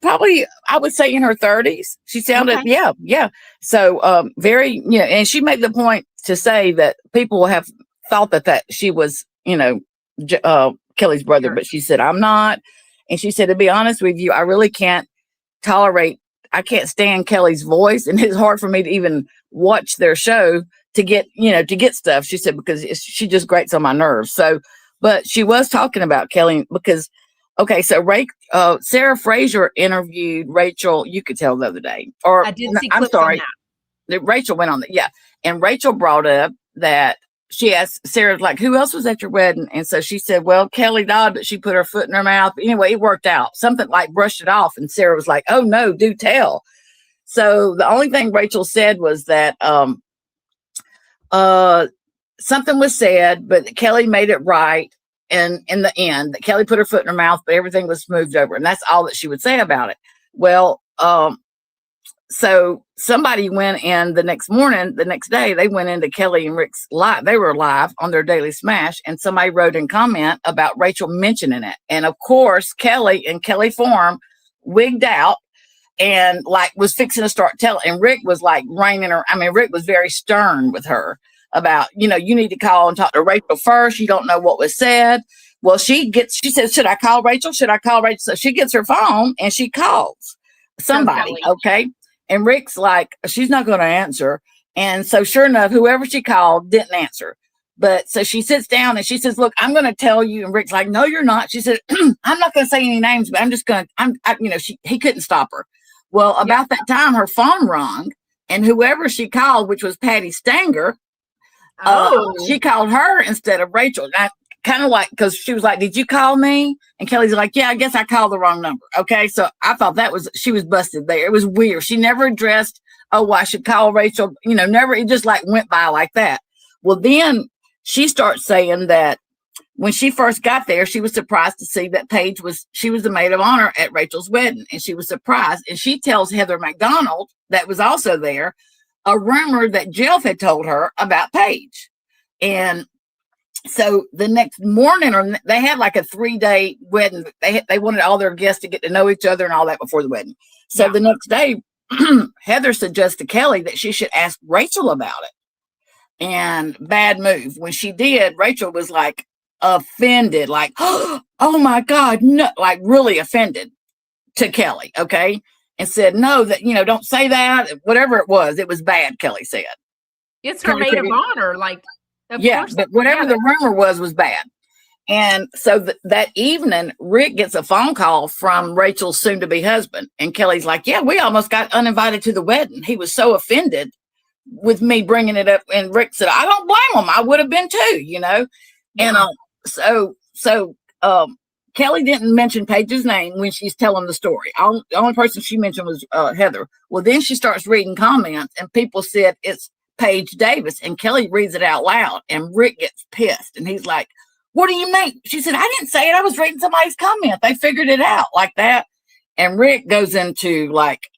probably, I would say in her 30s. She sounded, yeah. So very, and she made the point to say that people have thought that she was, Kelly's brother, but she said, I'm not. And she said, to be honest with you, I really can't stand Kelly's voice. And it's hard for me to even watch their show to get stuff. She said, because she just grates on my nerves. So, but she was talking about Kelly because, okay, so Sarah Fraser interviewed Rachel Uchitel the other day. Or I did see clips on that. Rachel went on that, yeah. And Rachel brought up that she asked Sarah, like, who else was at your wedding? And so she said, well, Kelly Dodd, but she put her foot in her mouth. Anyway, it worked out. Something like brushed it off. And Sarah was like, oh no, do tell. So the only thing Rachel said was that something was said, but Kelly made it right. And in the end, that Kelly put her foot in her mouth, but everything was smoothed over. And that's all that she would say about it. Well, so somebody went in the next day, they went into Kelly and Rick's live. They were live on their Daily Smash. And somebody wrote in comment about Rachel mentioning it. And of course, Kelly in Kelly form wigged out and like was fixing to start telling. And Rick was like reining her. I mean, Rick was very stern with her about, you need to call and talk to Rachel first. You don't know what was said. Well, she says, should I call Rachel? Should I call Rachel? So she gets her phone and she calls somebody. Okay. And Rick's like, she's not going to answer. And so sure enough, whoever she called didn't answer. But so she sits down and she says, look, I'm going to tell you. And Rick's like, no, you're not. She said, I'm not going to say any names, but I'm just going to, he couldn't stop her. Well, about that time, her phone rung and whoever she called, which was Patty Stanger, she called her instead of Rachel. Now, kind of like, because she was like, did you call me? And Kelly's like, yeah, I guess I called the wrong number. Okay. So I thought she was busted there. It was weird. She never addressed, oh, well, I should call Rachel, never, it just like went by like that. Well, then she starts saying that when she first got there, she was surprised to see that Paige was the maid of honor at Rachel's wedding. And she was surprised. And she tells Heather McDonald, that was also there, a rumor that Jeff had told her about Paige. And so the next morning, or they had like a 3-day wedding. They wanted all their guests to get to know each other and all that before the wedding. So the next day, Heather suggests to Kelly that she should ask Rachel about it. And bad move. When she did, Rachel was like offended, like, oh my God, no, like really offended to Kelly. Okay. And said, no, that, don't say that. Whatever it was bad, Kelly said. It's her maid of honor. Like, of course, but whatever the rumor was bad. And so that evening, Rick gets a phone call from Rachel's soon-to-be husband. And Kelly's like, yeah, we almost got uninvited to the wedding. He was so offended with me bringing it up. And Rick said, I don't blame him. I would have been too, Yeah. And so Kelly didn't mention Paige's name when she's telling the story. The only person she mentioned was Heather. Well, then she starts reading comments, and people said it's Paige Davis, and Kelly reads it out loud, and Rick gets pissed, and he's like, what do you mean? She said, I didn't say it. I was reading somebody's comment. They figured it out like that. And Rick goes into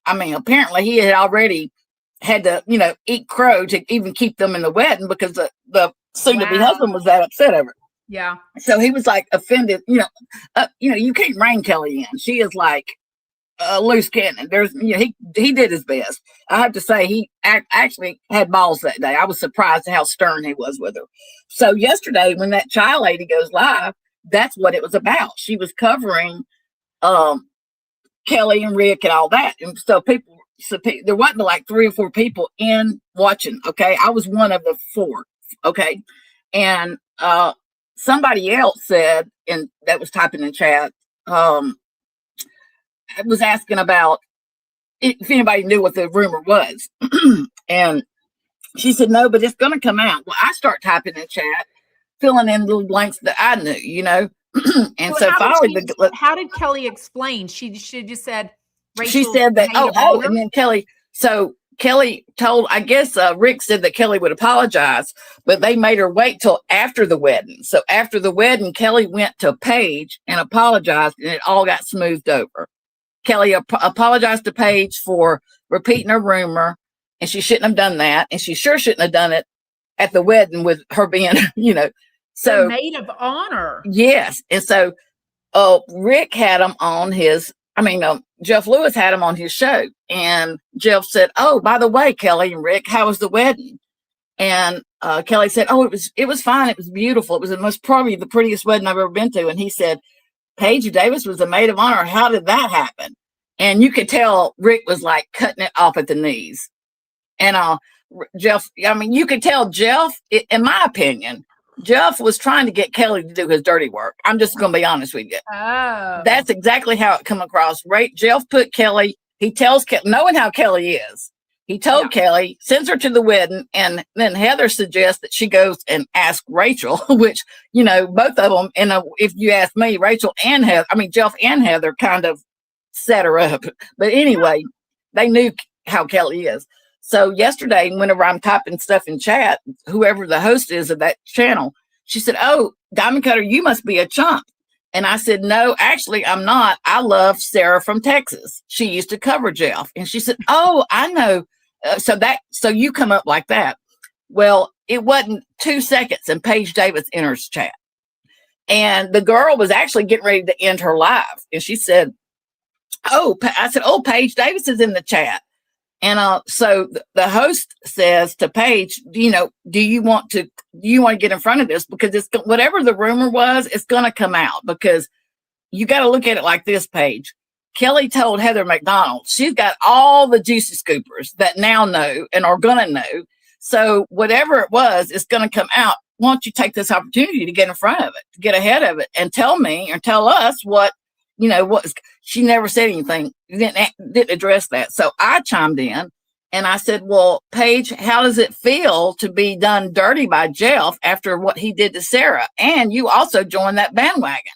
apparently he had already had to, eat crow to even keep them in the wedding because the soon-to-be husband was that upset over it. Yeah. So he was like offended, you can't rein Kelly in. She is like a loose cannon. There's, he did his best. I have to say he actually had balls that day. I was surprised at how stern he was with her. So yesterday when that child lady goes live, that's what it was about. She was covering Kelly and Rick and all that. And so there wasn't like 3 or 4 people in watching. Okay. I was one of the 4. Okay. And somebody else said, and that was typing in chat, was asking about if anybody knew what the rumor was. And she said, no, but it's going to come out. Well, I start typing in chat, filling in little blanks that I knew, and so finally, how did Kelly explain? She just said, Rachel, she said that, and then Kelly told, I guess Rick said that Kelly would apologize, but they made her wait till after the wedding. So after the wedding, Kelly went to Paige and apologized, and it all got smoothed over. Kelly apologized to Paige for repeating her rumor, and she shouldn't have done that. And she sure shouldn't have done it at the wedding with her being, so the maid of honor. Yes. And so Rick had him on Jeff Lewis had him on his show, and Jeff said, oh, by the way, Kelly and Rick, how was the wedding? And Kelly said, oh, it was fine. It was beautiful. It was probably the prettiest wedding I've ever been to. And he said, Paige Davis was the maid of honor. How did that happen? And you could tell Rick was like cutting it off at the knees. And Jeff, you could tell Jeff, in my opinion, Jeff was trying to get Kelly to do his dirty work. I'm just going to be honest with you. Oh. That's exactly how it come across. Jeff put Kelly, he tells Kelly, knowing how Kelly is, he told Kelly, sends her to the wedding, and then Heather suggests that she goes and ask Rachel, which, both of them, if you ask me, Rachel and Jeff and Heather kind of set her up. But anyway, they knew how Kelly is. So yesterday, whenever I'm typing stuff in chat, whoever the host is of that channel, she said, oh, Diamond Cutter, you must be a chump. And I said, no, actually, I'm not. I love Sarah from Texas. She used to cover Jeff. And she said, oh, I know. So you come up like that. Well, it wasn't 2 seconds, and Paige Davis enters chat. And the girl was actually getting ready to end her live. And she said, I said, Paige Davis is in the chat. And so the host says to Paige, do you want to get in front of this? Because it's whatever the rumor was, it's going to come out, because you got to look at it like this, Paige. Kelly told Heather McDonald she's got all the juicy scoopers that now know and are going to know. So whatever it was, it's going to come out. Why don't you take this opportunity to get in front of it, to get ahead of it, and tell me or tell us what she never said anything, didn't address that. So I chimed in And I said, well, Paige, how does it feel to be done dirty by Jeff after what he did to Sarah? And you also joined that bandwagon.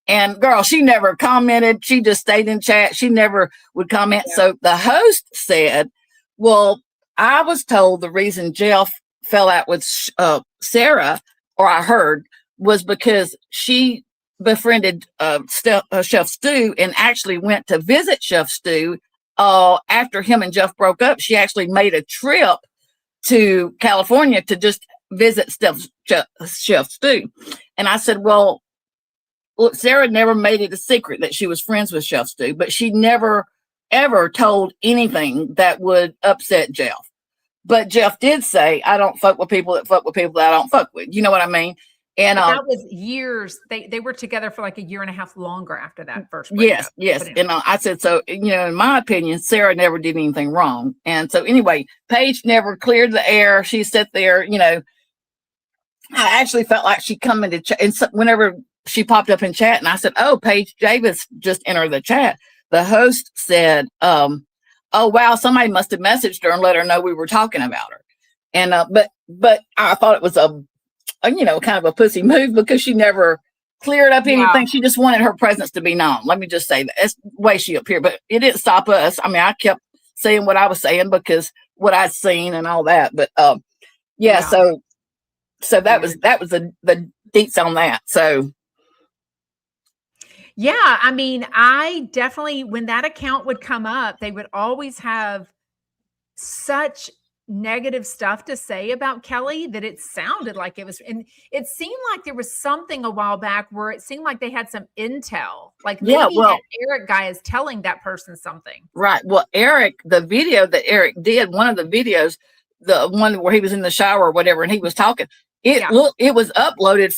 And girl, she never commented. She just stayed in chat. She never would comment. Yeah. So the host said, well, I was told the reason Jeff fell out with Sarah, or I heard, was because she befriended Chef Stu and actually went to visit Chef Stu. After him and Jeff broke up, she actually made a trip to California to just visit Chef Stu. And I said, well, look, Sarah never made it a secret that she was friends with Chef Stu, but she never, ever told anything that would upset Jeff. But Jeff did say, I don't fuck with people that fuck with people that I don't fuck with. You know what I mean? And that was years. They were together for like a year and a half longer after that first breakup. Yes. And I said, so, in my opinion, Sarah never did anything wrong. And so anyway, Paige never cleared the air. She sat there, I actually felt like she come into chat. And so whenever she popped up in chat and I said, oh, Paige Davis just entered the chat. The host said, oh, wow, somebody must have messaged her and let her know we were talking about her. And, but I thought it was a kind of a pussy move because she never cleared up anything. Wow. She just wanted her presence to be known. Let me just say that. That's the way she appeared, but it didn't stop us. I mean, I kept saying what I was saying because what I'd seen and all that. But yeah. So that was the deets on that. So yeah, I mean, I definitely, when that account would come up, they would always have such negative stuff to say about Kelly that it sounded like it was, and it seemed like there was something a while back where it seemed like they had some intel, like maybe that Eric guy is telling that person something. Right. Well, Eric, the video that Eric did, one of the videos, the one where he was in the shower or whatever, and he was talking, it looked like it was uploaded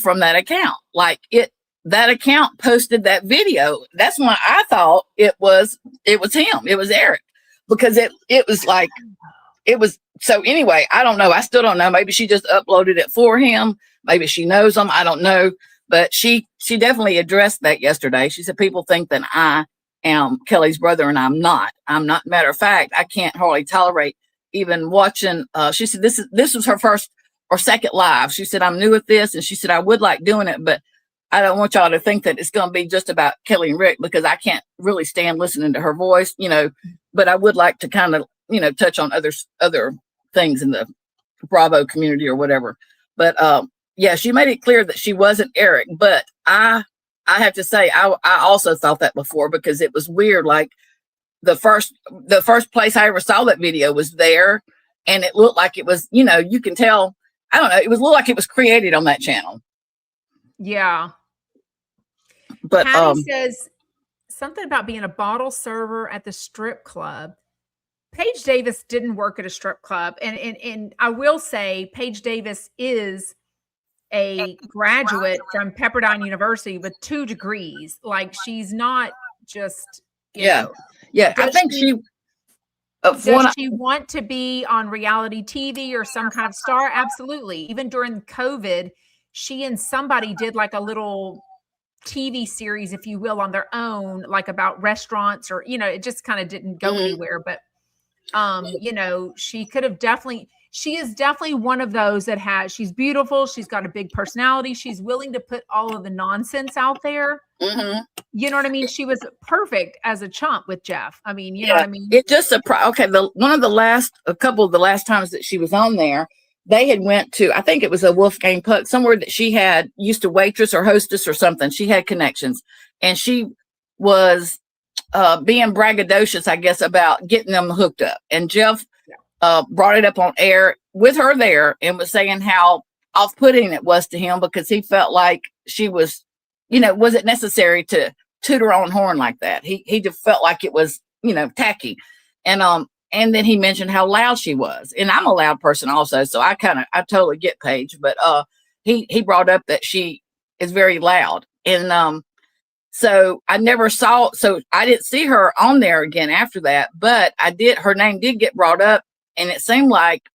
from that account. Like that account posted that video. That's why I thought it was him. It was Eric. Because it was like, it was, so anyway, I don't know. I still don't know. Maybe she just uploaded it for him. Maybe she knows him. I don't know. But she definitely addressed that yesterday. She said, people think that I am Kelly's brother and I'm not. Matter of fact, I can't hardly tolerate even watching. She said, this was her first or second live. She said, I'm new at this. And she said, I would like doing it, but I don't want y'all to think that it's going to be just about Kelly and Rick because I can't really stand listening to her voice, but I would like to kind of, touch on other things in the Bravo community or whatever. But yeah, she made it clear that she wasn't Eric, but I have to say, I also thought that before because it was weird. Like the first place I ever saw that video was there and it looked like it was, you can tell, I don't know, it looked like it was created on that channel. Yeah. But Patty says something about being a bottle server at the strip club. Paige Davis didn't work at a strip club. And I will say Paige Davis is a graduate from Pepperdine University with 2 degrees. Like she's not just, Yeah. I think does she want to be on reality TV or some kind of star? Absolutely. Even during COVID, she and somebody did like a little TV series, if you will, on their own, like about restaurants or, it just kind of didn't go anywhere. But, she could have she is definitely one of those that she's beautiful. She's got a big personality. She's willing to put all of the nonsense out there. Mm-hmm. You know what I mean? She was perfect as a chump with Jeff. I mean, you know what I mean? It just surprised. Okay. A couple of the last times that she was on there, they had went to, I think it was a Wolfgang Puck, somewhere that she had used to waitress or hostess or something. She had connections and she was being braggadocious, I guess, about getting them hooked up. And Jeff brought it up on air with her there and was saying how off-putting it was to him because he felt like she was, wasn't necessary to toot her own horn like that. He just felt like it was, tacky. And then he mentioned how loud she was. And I'm a loud person also. So I totally get Paige. But he brought up that she is very loud. And so I didn't see her on there again after that. But her name did get brought up. And it seemed like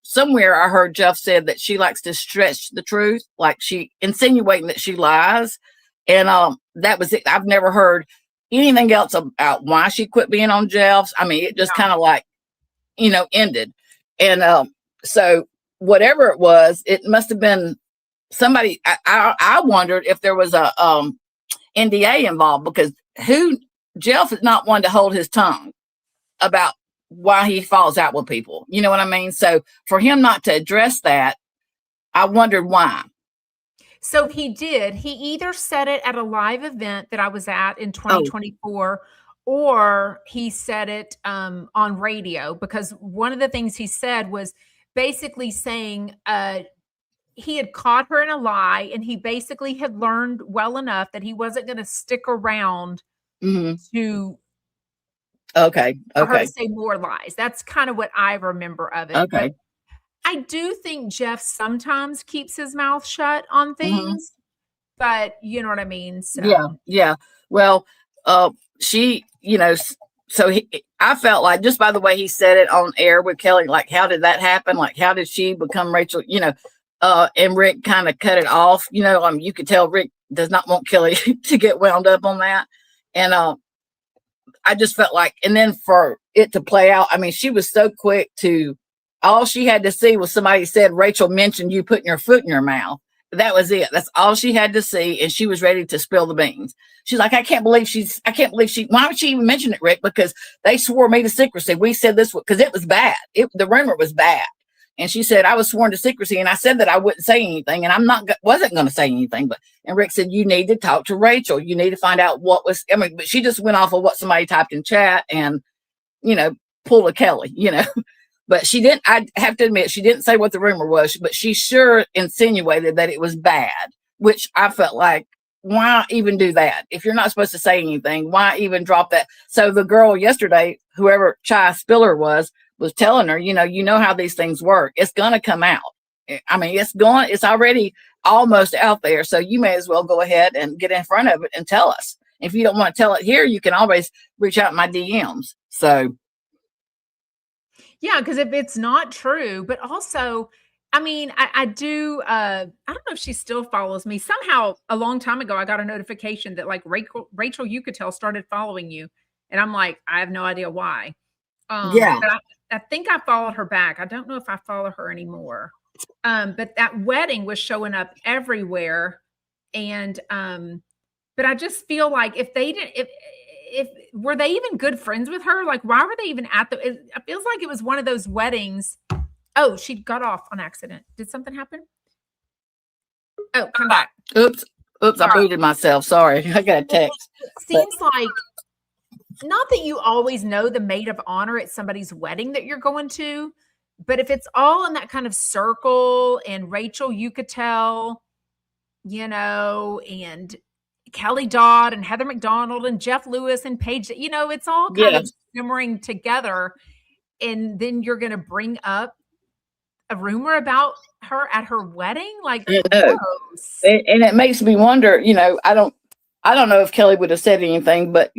somewhere I heard Jeff said that she likes to stretch the truth. Like she insinuating that she lies. And that was it. I've never heard anything else about why she quit being on Jeff's. I mean, it just kind of like, ended. And so whatever it was, it must have been somebody. I wondered if there was a NDA involved, because Jeff is not one to hold his tongue about why he falls out with people. You know what I mean? So for him not to address that, I wondered why. So he did. He either said it at a live event that I was at in 2024, or he said it on radio, because one of the things he said was basically saying he had caught her in a lie, and he basically had learned well enough that he wasn't going to stick around to for her to say more lies. That's kind of what I remember of it. Okay. But I do think Jeff sometimes keeps his mouth shut on things, but you know what I mean? So. Yeah. Well, she, so I felt like, just by the way he said it on air with Kelly, like, how did that happen? Like, how did she become Rachel? And Rick kind of cut it off. You could tell Rick does not want Kelly to get wound up on that. And I just felt like, and then for it to play out, I mean, she was so quick to, all she had to see was somebody said, Rachel mentioned you putting your foot in your mouth. That was it. That's all she had to see. And she was ready to spill the beans. She's like, I can't believe why would she even mention it, Rick? Because they swore me to secrecy. We said this because it was bad. The rumor was bad. And she said, I was sworn to secrecy, and I said that I wouldn't say anything, and wasn't going to say anything. And Rick said, you need to talk to Rachel. You need to find out but she just went off of what somebody typed in chat and, pulled a Kelly, but she didn't, I have to admit, she didn't say what the rumor was, but she sure insinuated that it was bad, which I felt like, why even do that? If you're not supposed to say anything, why even drop that? So the girl yesterday, whoever Chai Spiller was telling her, you know how these things work. It's going to come out. I mean, it's already almost out there. So you may as well go ahead and get in front of it and tell us. If you don't want to tell it here, you can always reach out in my DMs. So. Yeah, because if it's not true, but also, I mean, I do, I don't know if she still follows me. Somehow a long time ago, I got a notification that like Rachel Uchitel started following you. And I'm like, I have no idea why. But I think I followed her back. I don't know if I follow her anymore. But that wedding was showing up everywhere. And, but I just feel like if they didn't, if were they even good friends with her? Like, why were they even at it feels like it was one of those weddings. Oh, she got off on accident. Did something happen? Oh, come back. Oops. I booted myself. Sorry. I got a text. It seems like, not that you always know the maid of honor at somebody's wedding that you're going to, but if it's all in that kind of circle, and Rachel Uchitel, and Kelly Dodd and Heather McDonald and Jeff Lewis and Paige, it's all kind of simmering together. And then you're going to bring up a rumor about her at her wedding. Like, and it makes me wonder, I don't know if Kelly would have said anything, but,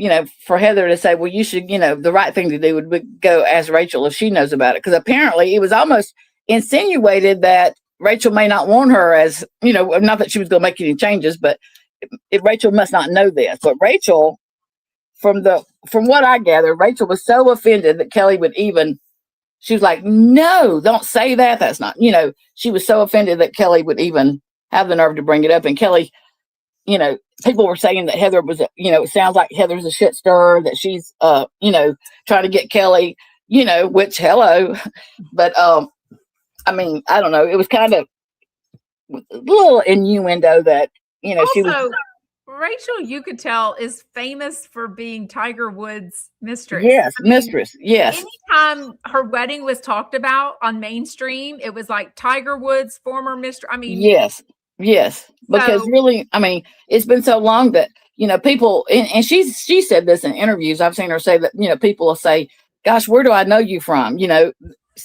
for Heather to say, well, you should, the right thing to do would be go ask Rachel if she knows about it. Because apparently it was almost insinuated that Rachel may not want her as, not that she was going to make any changes, but Rachel must not know this. But Rachel, from what I gather, Rachel was so offended that Kelly would even, she was like, no, don't say that. That's not, she was so offended that Kelly would even have the nerve to bring it up. And Kelly, people were saying that Heather was, it sounds like Heather's a shit stirrer, that she's, trying to get Kelly, which, hello. But, I mean, I don't know. It was kind of a little innuendo that, also, she was. Rachel Uchitel is famous for being Tiger Woods' mistress. Yes, mistress. Yes. Anytime her wedding was talked about on mainstream, it was like Tiger Woods' former mistress. I mean, yes. Because really, I mean, it's been so long that, people, and she said this in interviews. I've seen her say that, people will say, gosh, where do I know you from?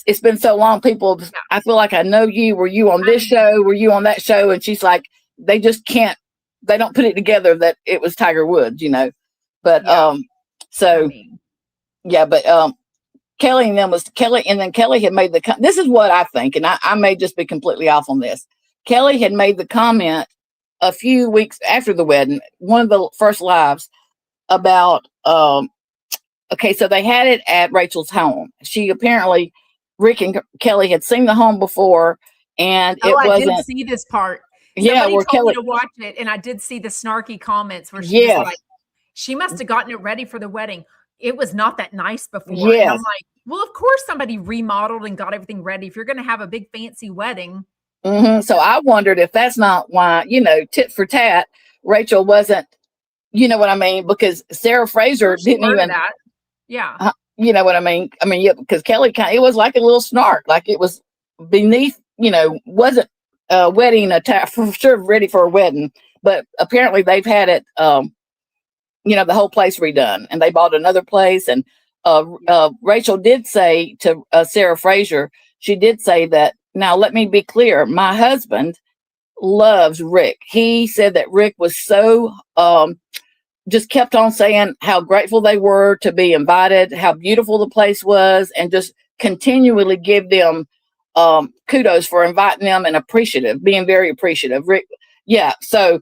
It's been so long. People, I feel like I know you. Were you on this show? Were you on that show? And she's like, they just can't, they don't put it together that it was Tiger Woods, but, Kelly and then Kelly had made this is what I think, and I may just be completely off on this. Kelly had made the comment a few weeks after the wedding, one of the first lives, about okay, so they had it at Rachel's home. She apparently, Rick and Kelly had seen the home before, and it I didn't wasn't. see this part. Yeah, Somebody where told me Kelly. to watch it, and I did see the snarky comments where she was Yes, like, she must have gotten it ready for the wedding. It was not that nice before. And I'm yes. like, well, of course somebody remodeled and got everything ready. If you're going to have a big fancy wedding. So I wondered if that's not why, tit for tat, Rachel wasn't, you know what I mean? Because Sarah Fraser didn't even, that. Yeah. you know what I mean? I mean, yeah, because Kelly it was like a little snark, like it was beneath, wasn't a wedding attire for sure, ready for a wedding. But apparently they've had it, the whole place redone, and they bought another place. And Rachel did say to Sarah Fraser, she did say that, now let me be clear, my husband loves Rick. He said that Rick was so just kept on saying how grateful they were to be invited, how beautiful the place was, and just continually give them kudos for inviting them and being very appreciative. Rick, yeah, so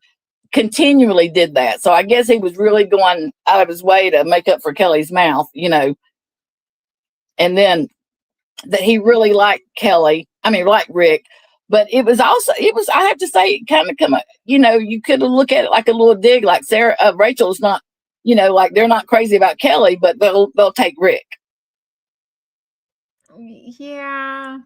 continually did that. So I guess he was really going out of his way to make up for Kelly's mouth, and then that he really liked liked Rick. But it was, I have to say, kind of you could look at it like a little dig, like Rachel's not, like they're not crazy about Kelly, but they'll take Rick. Yeah.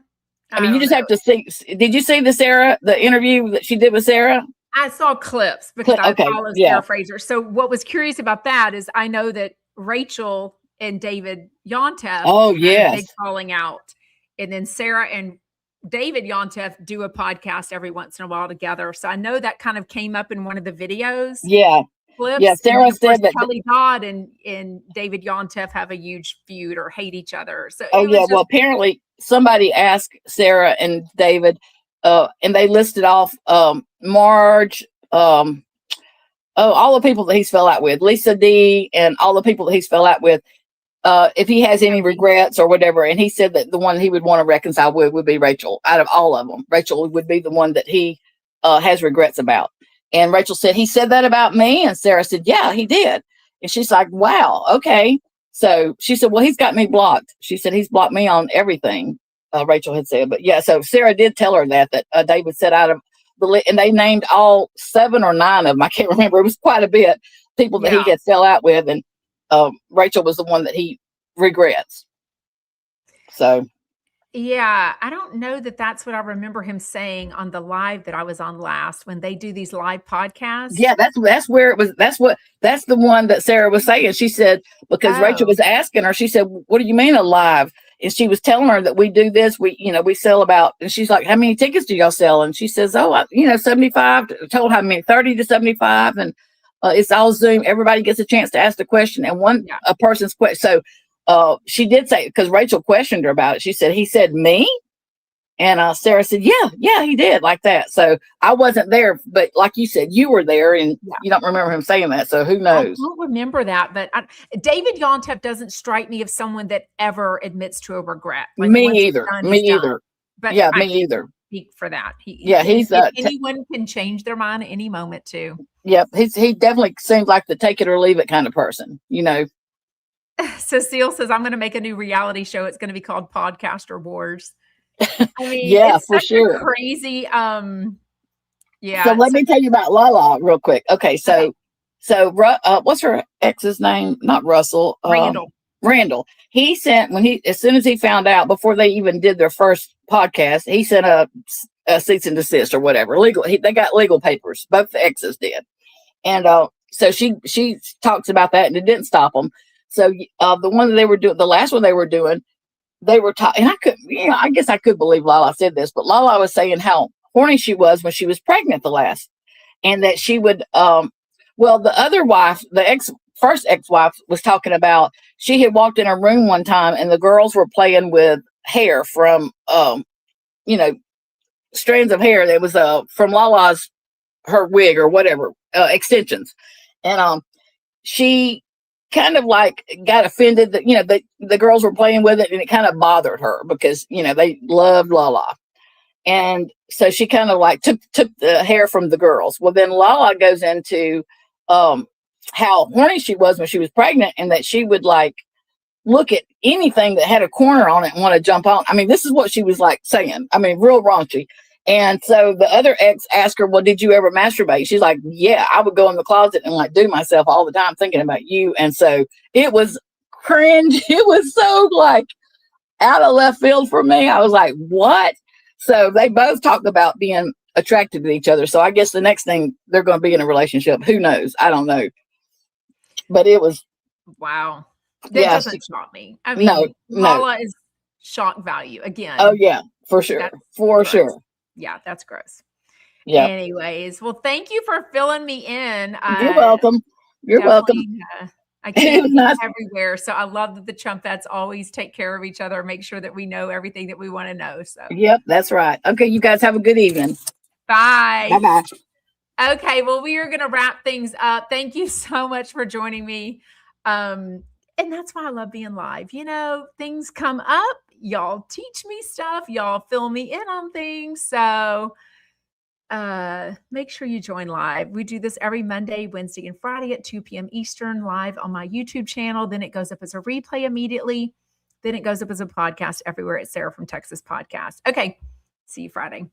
I mean, you just have to see. Did you see the interview that she did with Sarah? I saw clips because I follow Sarah Fraser. So what was curious about that is I know that Rachel and David Yontef had a big falling out. And then Sarah and David Yontef do a podcast every once in a while together. So I know that kind of came up in one of the videos. Yeah. Clips. Yeah, Sarah said that Kelly Dodd and David Yontef have a huge feud or hate each other. So well, apparently somebody asked Sarah and David, and they listed off Marge, all the people that he's fell out with, Lisa D, and all the people that he's fell out with, if he has any regrets or whatever. And he said that the one he would want to reconcile with would be Rachel. Out of all of them, Rachel would be the one that he has regrets about. And Rachel said, he said that about me. And Sarah said, yeah, he did. And she's like, wow, okay. So she said, well, he's got me blocked. She said, he's blocked me on everything, Rachel had said. But yeah, so Sarah did tell her that David said out of the list, and they named all 7 or 9 of them. I can't remember. It was quite a bit, people that he had fell out with. And Rachel was the one that he regrets. So. Yeah, I don't know that that's what I remember him saying on the live that I was on last when they do these live podcasts. Yeah, that's where it was. That's the one that Sarah was saying. She said, because Rachel was asking her, she said, what do you mean a live? And she was telling her that we do this, we sell about, and she's like, how many tickets do y'all sell? And she says, 75, told how many, 30 to 75. And it's all Zoom. Everybody gets a chance to ask the question, and a person's question. So she did say, because Rachel questioned her about it, she said, he said me? And Sarah said, yeah, he did, like that. So I wasn't there, but like you said, you were there, and you don't remember him saying that. So who knows? I don't remember that, but David Yontef doesn't strike me as someone that ever admits to a regret. Like, me either. But yeah, me either. Speak for that. He's anyone can change their mind at any moment too. Yep, he definitely seems like the take it or leave it kind of person. Cecile says, I'm going to make a new reality show. It's going to be called Podcaster Wars. I mean, yeah, for sure. Crazy. Yeah. So let me tell you about Lala real quick. Okay. So what's her ex's name? Not Russell. Randall. He sent, as soon as he found out, before they even did their first podcast, he sent a cease and desist or whatever. They got legal papers. Both the exes did. And so she talks about that, and it didn't stop them. So the one that they were doing, the last one they were doing, they were talking, and I couldn't, I guess I could believe Lala said this, but Lala was saying how horny she was when she was pregnant the last, and that she would, the other wife, first ex-wife, was talking about, she had walked in her room one time and the girls were playing with hair from, strands of hair that was from Lala's, her wig or whatever, extensions. And she kind of like got offended that, the girls were playing with it, and it kind of bothered her because, they loved Lala. And so she kind of like took the hair from the girls. Well, then Lala goes into how horny she was when she was pregnant, and that she would like look at anything that had a corner on it and want to jump on. I mean, this is what she was like saying. I mean, real raunchy. And so the other ex asked her, well, did you ever masturbate? She's like, yeah, I would go in the closet and like do myself all the time thinking about you. And so it was cringe. It was so like out of left field for me. I was like, what? So they both talked about being attracted to each other. So I guess the next thing they're going to be in a relationship. Who knows? I don't know. But it was. Wow. That doesn't shock me. I mean, no. Lala is shock value again. Oh, yeah, for sure. For sure. Yeah, that's gross. Yeah. Anyways, well, thank you for filling me in. You're welcome. You're welcome. I can't be everywhere. So I love that the Chumpettes always take care of each other, make sure that we know everything that we want to know. So yep, that's right. Okay, you guys have a good evening. Bye. Bye-bye. Okay, well, we are going to wrap things up. Thank you so much for joining me. And that's why I love being live. You know, things come up. Y'all teach me stuff. Y'all fill me in on things. So make sure you join live. We do this every Monday, Wednesday, and Friday at 2 p.m. Eastern live on my YouTube channel. Then it goes up as a replay immediately. Then it goes up as a podcast everywhere at Sarah from Texas Podcast. Okay, see you Friday.